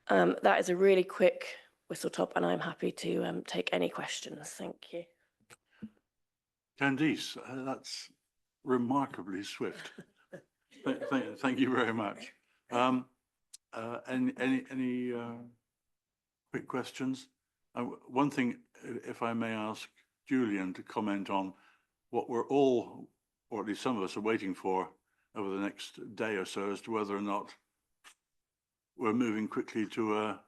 That is a really quick whistle top, and I'm happy to take any questions. Thank you. Candice, that's remarkably swift. Thank you very much. Any quick questions? One thing, if I may ask Julian to comment on what we're all, or at least some of us, are waiting for over the next day or so, as to whether or not we're moving quickly to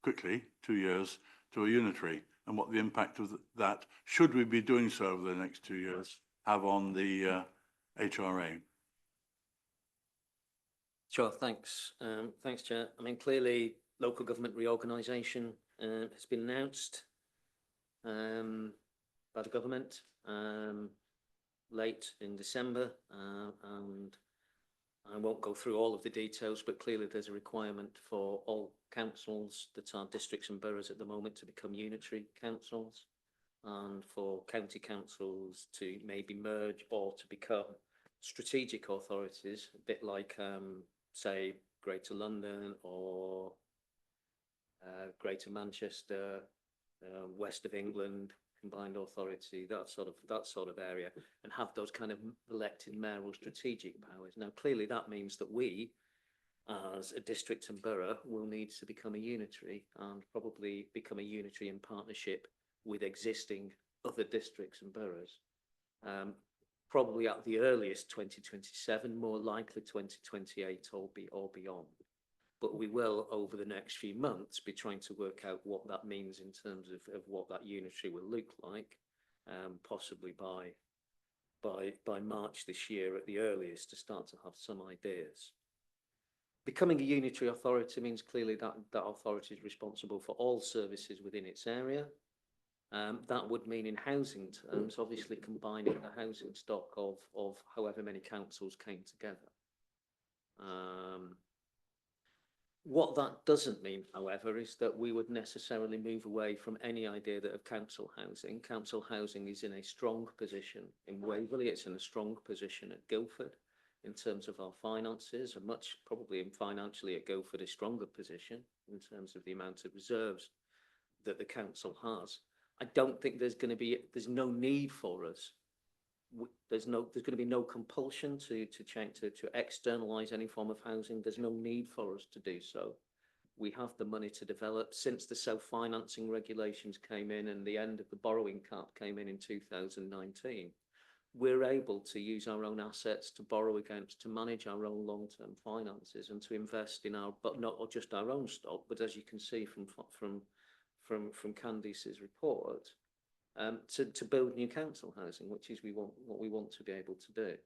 2 years, to a unitary, and what the impact of that, should we be doing so over the next 2 years, have on the HRA. Sure, thanks. Thanks, Chair. I mean, clearly, local government reorganisation has been announced by the government late in December, and I won't go through all of the details, but clearly there's a requirement for all councils that are districts and boroughs at the moment to become unitary councils, and for county councils to maybe merge or to become strategic authorities, a bit like, say, Greater London or Greater Manchester, West of England, combined authority, that sort of area, and have those kind of elected mayoral strategic powers. Now, clearly, that means that we, as a district and borough, will need to become a unitary, and probably become a unitary in partnership with existing other districts and boroughs. Probably at the earliest 2027, more likely 2028 or beyond. But we will, over the next few months, be trying to work out what that means in terms of what that unitary will look like, possibly by March this year at the earliest, to start to have some ideas. Becoming a unitary authority means clearly that that authority is responsible for all services within its area. That would mean in housing terms, obviously combining the housing stock of however many councils came together. What that doesn't mean, however, is that we would necessarily move away from any idea that of council housing. Council housing is in a strong position in Waverley, it's in a strong position at Guildford in terms of our finances, and much probably in financially at Guildford a stronger position in terms of the amount of reserves that the council has. I don't think there's no need for us. There's going to be no compulsion to externalise any form of housing. There's no need for us to do so. We have the money to develop. Since the self-financing regulations came in and the end of the borrowing cap came in 2019, we're able to use our own assets to borrow against, to manage our own long-term finances and to invest in our, but not just our own stock, but as you can see from Candice's report, to build new council housing, which is what we want to be able to do.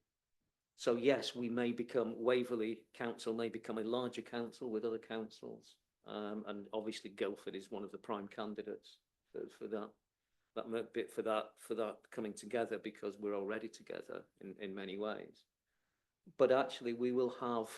So yes, Waverley Council may become a larger council with other councils, and obviously Guildford is one of the prime candidates for that coming together, because we're already together in many ways. But actually, we will have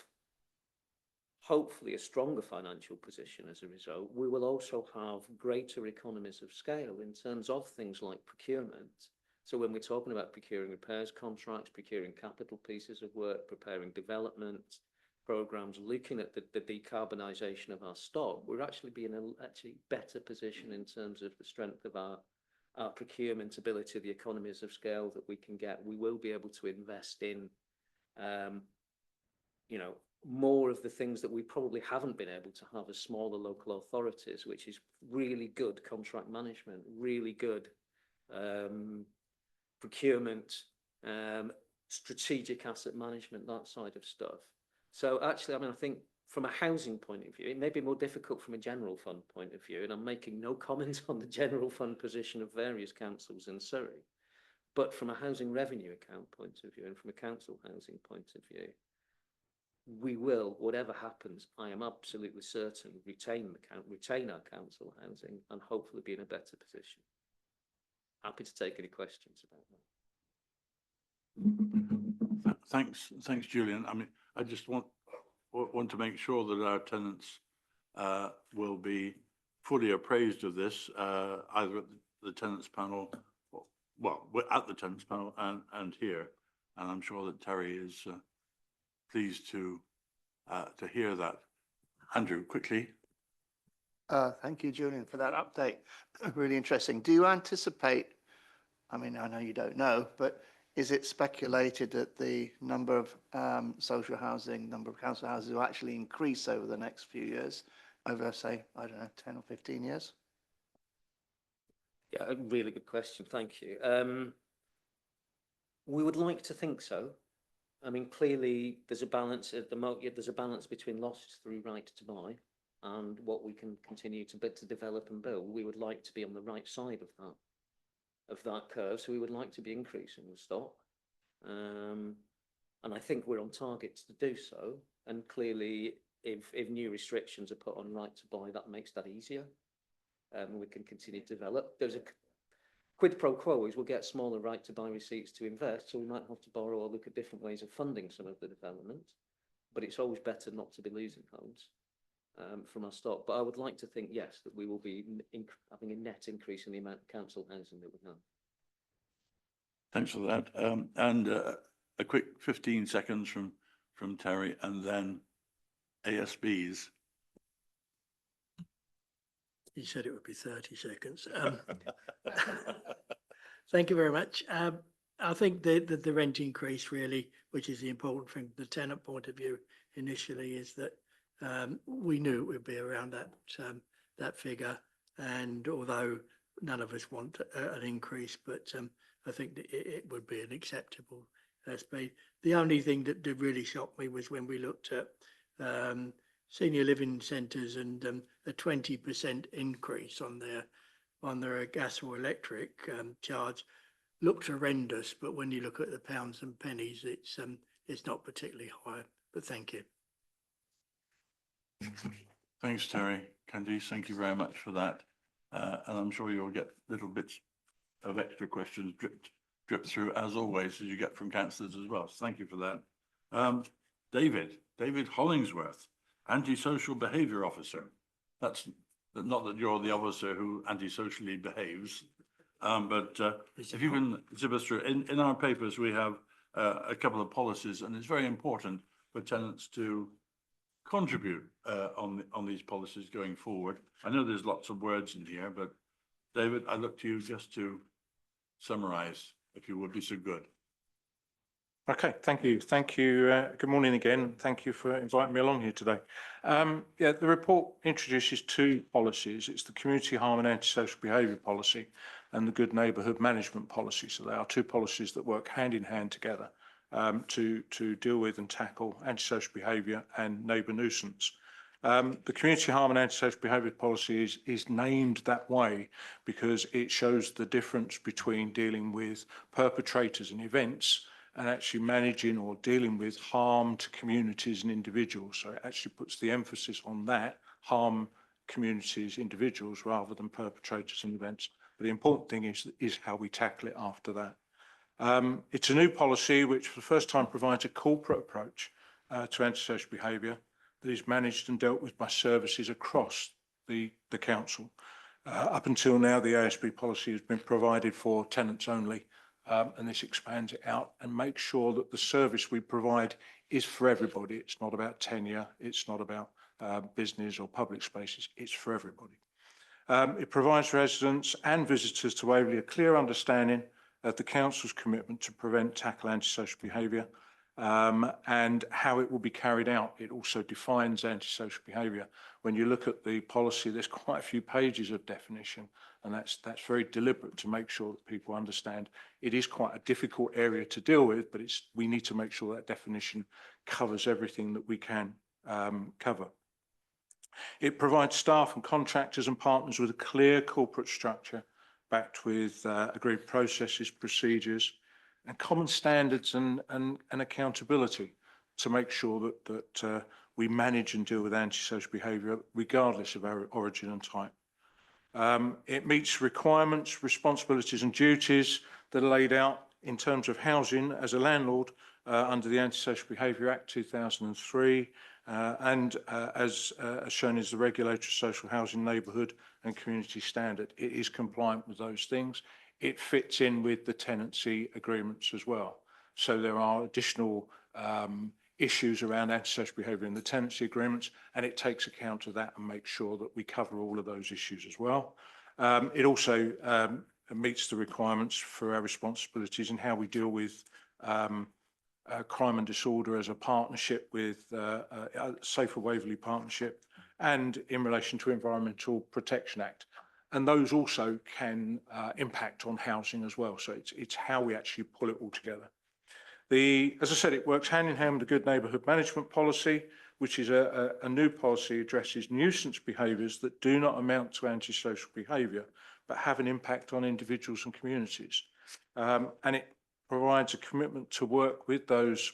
hopefully a stronger financial position as a result. We will also have greater economies of scale in terms of things like procurement. So when we're talking about procuring repairs contracts, procuring capital pieces of work, preparing development programs, looking at the decarbonisation of our stock, we're actually being in a better position in terms of the strength of our procurement ability, the economies of scale that we can get. We will be able to invest in, more of the things that we probably haven't been able to have as smaller local authorities, which is really good contract management, really good procurement, strategic asset management, that side of stuff. So actually, I think from a housing point of view, it may be more difficult from a general fund point of view, and I'm making no comment on the general fund position of various councils in Surrey. But from a housing revenue account point of view and from a council housing point of view, we will, whatever happens, I am absolutely certain, retain our council housing and hopefully be in a better position. Happy to take any questions about that. Thanks, Julian. I just want to make sure that our tenants will be fully appraised of this, either at the tenants panel, we're at the tenants panel and here, and I'm sure that Terry is pleased to hear that. Andrew, quickly. Thank you, Julian, for that update. Really interesting. Do you anticipate, I know you don't know, but is it speculated that the number of social housing, number of council houses will actually increase over the next few years, over, say, 10 or 15 years? Yeah, a really good question. Thank you. We would like to think so. Clearly, there's a balance at the moment. There's a balance between losses through right to buy and what we can continue to develop and build. We would like to be on the right side of that curve, so we would like to be increasing the stock, and I think we're on target to do so. And clearly, if new restrictions are put on right to buy, that makes that easier. We can continue to develop. There's a quid pro quo is we'll get smaller right to buy receipts to invest, so we might have to borrow or look at different ways of funding some of the development. But it's always better not to be losing homes from our stock. But I would like to think, yes, that we will be having a net increase in the amount of council housing that we have. Thanks for that. And a quick 15 seconds from Terry, and then ASBs. You said it would be 30 seconds. Thank you very much. I think the rent increase really, which is the important thing from the tenant point of view initially, is that we knew it would be around that figure. And although none of us want an increase, but I think that it would be an acceptable speed. The only thing that really shocked me was when we looked at senior living centres and a 20% increase on their gas or electric charge looked horrendous, but when you look at the pounds and pennies, it's not particularly high. But thank you. Thanks, Terry. Candice, thank you very much for that. And I'm sure you'll get little bits of extra questions drip through, as always, as you get from councillors as well. So thank you for that. David Hollingsworth, Antisocial Behaviour Officer. That's not that you're the officer who antisocially behaves, but if you can zip us through. In our papers, we have a couple of policies, and it's very important for tenants to contribute on these policies going forward. I know there's lots of words in here, but David, I look to you just to summarise, if you would be so good. Okay, thank you. Thank you. Good morning again. Thank you for inviting me along here today. The report introduces two policies. It's the Community Harm and Antisocial Behaviour Policy and the Good Neighbourhood Management Policy. So they are two policies that work hand in hand together to deal with and tackle antisocial behaviour and neighbour nuisance. The community harm and antisocial behaviour policy is named that way because it shows the difference between dealing with perpetrators and events and actually managing or dealing with harm to communities and individuals. So it actually puts the emphasis on that, harm communities, individuals, rather than perpetrators and events. But the important thing is how we tackle it after that. It's a new policy which for the first time provides a corporate approach to antisocial behaviour that is managed and dealt with by services across the council. Up until now, the ASB policy has been provided for tenants only, and this expands it out and makes sure that the service we provide is for everybody. It's not about tenure, it's not about business or public spaces, it's for everybody. It provides residents and visitors to Waverley a clear understanding of the council's commitment to prevent, tackle antisocial behaviour and how it will be carried out. It also defines antisocial behaviour. When you look at the policy, there's quite a few pages of definition, and that's very deliberate to make sure that people understand it is quite a difficult area to deal with, but we need to make sure that definition covers everything that we can cover. It provides staff and contractors and partners with a clear corporate structure backed with agreed processes, procedures, and common standards and accountability to make sure that we manage and deal with antisocial behaviour regardless of our origin and type. It meets requirements, responsibilities and duties that are laid out in terms of housing as a landlord under the Antisocial Behaviour Act 2003 and as shown as the Regulatory Social Housing Neighbourhood and Community Standard. It is compliant with those things. It fits in with the tenancy agreements as well. So there are additional issues around antisocial behaviour in the tenancy agreements, and it takes account of that and makes sure that we cover all of those issues as well. It also meets the requirements for our responsibilities in how we deal with crime and disorder as a partnership with a Safer Waverley Partnership and in relation to Environmental Protection Act. And those also can impact on housing as well. So it's how we actually pull it all together. As I said, it works hand in hand with the Good Neighbourhood Management Policy, which is a new policy addresses nuisance behaviours that do not amount to antisocial behaviour, but have an impact on individuals and communities. And it provides a commitment to work with those,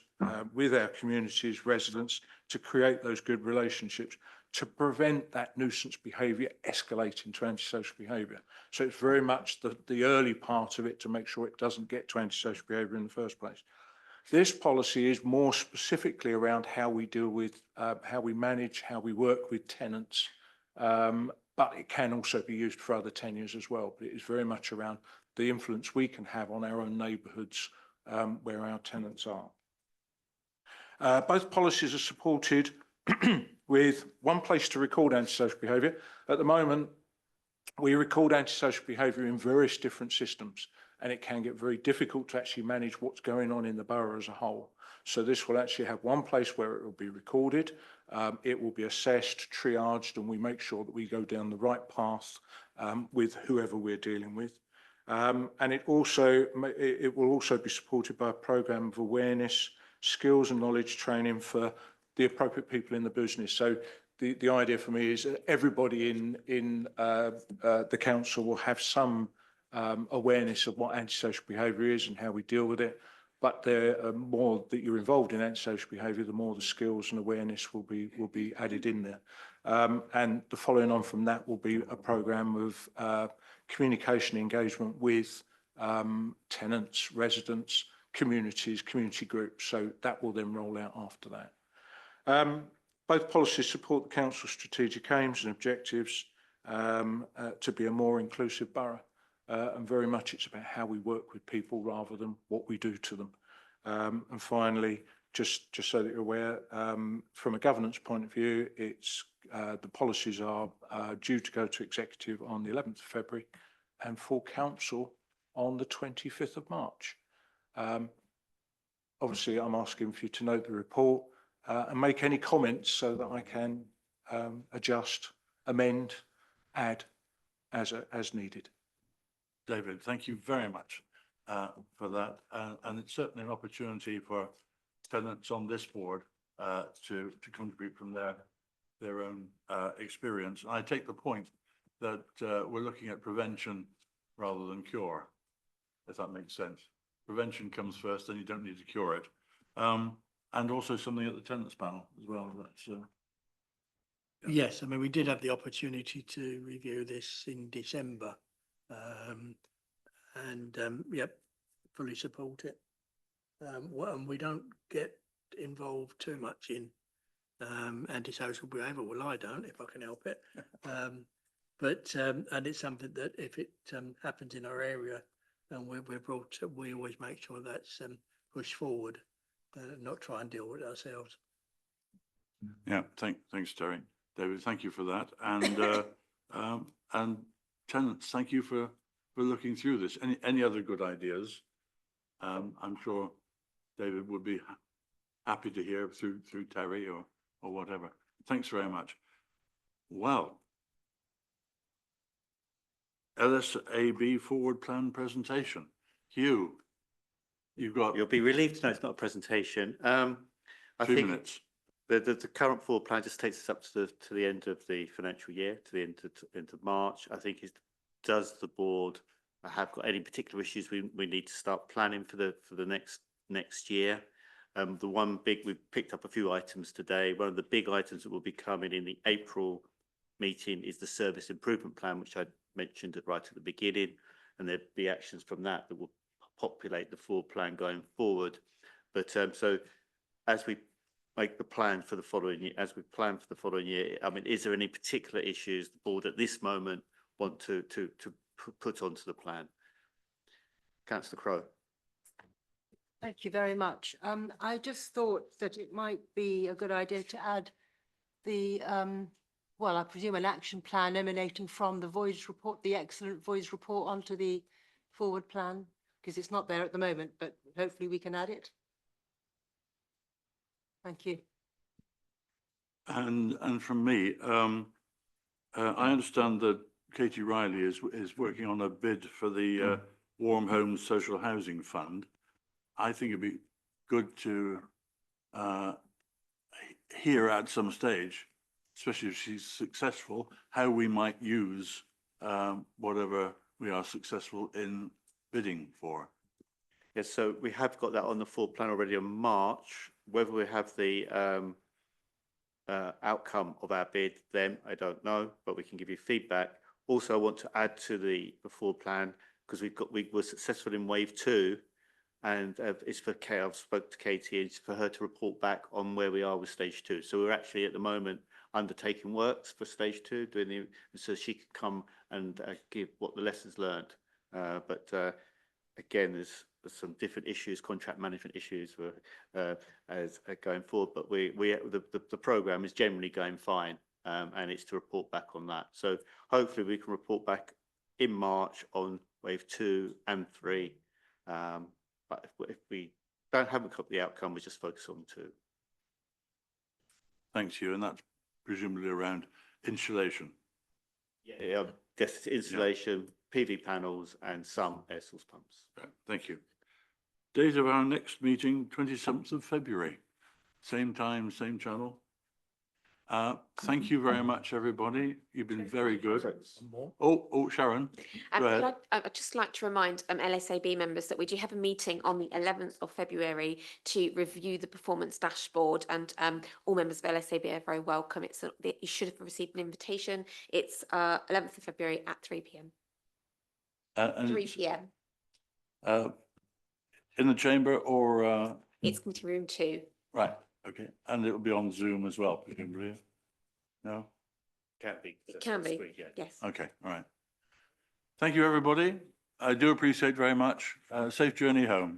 with our communities, residents, to create those good relationships, to prevent that nuisance behaviour escalating to antisocial behaviour. So it's very much the early part of it to make sure it doesn't get to antisocial behaviour in the first place. This policy is more specifically around how we deal with, how we manage, how we work with tenants, but it can also be used for other tenures as well. But it is very much around the influence we can have on our own neighbourhoods where our tenants are. Both policies are supported with one place to record antisocial behaviour. At the moment, we record antisocial behaviour in various different systems, and it can get very difficult to actually manage what's going on in the borough as a whole. So this will actually have one place where it will be recorded, it will be assessed, triaged, and we make sure that we go down the right path with whoever we're dealing with. And it will also be supported by a programme of awareness, skills and knowledge training for the appropriate people in the business. So the idea for me is that everybody in the council will have some awareness of what antisocial behaviour is and how we deal with it. But the more that you're involved in antisocial behaviour, the more the skills and awareness will be added in there. And the following on from that will be a programme of communication engagement with tenants, residents, communities, community groups. So that will then roll out after that. Both policies support the council's strategic aims and objectives to be a more inclusive borough. And very much it's about how we work with people rather than what we do to them. And finally, just so that you're aware, from a governance point of view, the policies are due to go to executive on the 11th of February and full council on the 25th of March. Obviously, I'm asking for you to note the report and make any comments so that I can adjust, amend, add as needed. David, thank you very much for that. And it's certainly an opportunity for tenants on this board to contribute from their their own experience. And I take the point that we're looking at prevention rather than cure, if that makes sense. Prevention comes first, then you don't need to cure it. And also something at the tenants panel as well. That's Yes, I mean, we did have the opportunity to review this in December. Yep, fully support it. And we don't get involved too much in antisocial behaviour. Well, I don't, if I can help it. And it's something that if it happens in our area and we're brought to, we always make sure that's pushed forward, not try and deal with it ourselves. yeah. Thanks, Terry. David, thank you for that. And tenants, thank you for looking through this. Any other good ideas? I'm sure David would be happy to hear through Terry or whatever. Thanks very much. Well, LSAB forward plan presentation. Hugh, You'll be relieved to know it's not a presentation. I 2 think minutes. the current forward plan just takes us up to the end of the financial year, to the end of March. I think does the board have got any particular issues we need to start planning for the next year? The one big, we've picked up a few items today. One of the big items that will be coming in the April meeting is the service improvement plan, which I mentioned right at the beginning, and there'll be actions from that will populate the forward plan going forward. But so as we make the plan for the following year, I mean, is there any particular issues the board at this moment want to put onto the plan? Councillor Crowe. Thank you very much. I just thought that it might be a good idea to add the, well, I presume an action plan emanating from the Voyage report, the excellent Voyage report, onto the forward plan, because it's not there at the moment, but hopefully we can add it. Thank you. And from me, I understand that Katie Riley is working on a bid for the Warm Homes Social Housing Fund. I think it'd be good to hear at some stage, especially if she's successful, how we might use whatever we are successful in bidding for. Yes, so we have got that on the forward plan already in March. Whether we have the outcome of our bid then, I don't know, but we can give you feedback. Also, I want to add to the forward plan, because we were successful in wave 2, and it's for Kate. I've spoke to Katie, it's for her to report back on where we are with stage 2. So we're actually at the moment undertaking works for stage 2, so she could come and give what the lessons learned. Again, there's some different issues, contract management issues as going forward, but the programme is generally going fine, and it's to report back on that. So hopefully we can report back in March on wave 2 and 3. But if we haven't got the outcome, we just focus on 2. Thanks, Hugh. And that's presumably around insulation. Yeah, just insulation, PV panels, and some air source pumps. Right, thank you. Date of our next meeting, 27th of February. Same time, same channel. Thank you very much, everybody. You've been very good. Oh, Sharon, go ahead. I'd just like to remind LSAB members that we do have a meeting on the 11th of February to review the performance dashboard, and all members of LSAB are very welcome. You should have received an invitation. It's 11th of February at 3 p.m. 3 p.m. In the chamber or? It's committee room 2. Right, okay. And it will be on Zoom as well, presumably? No? Can be. It can be, yes. Okay, all right. Thank you, everybody. I do appreciate very much. Safe journey home.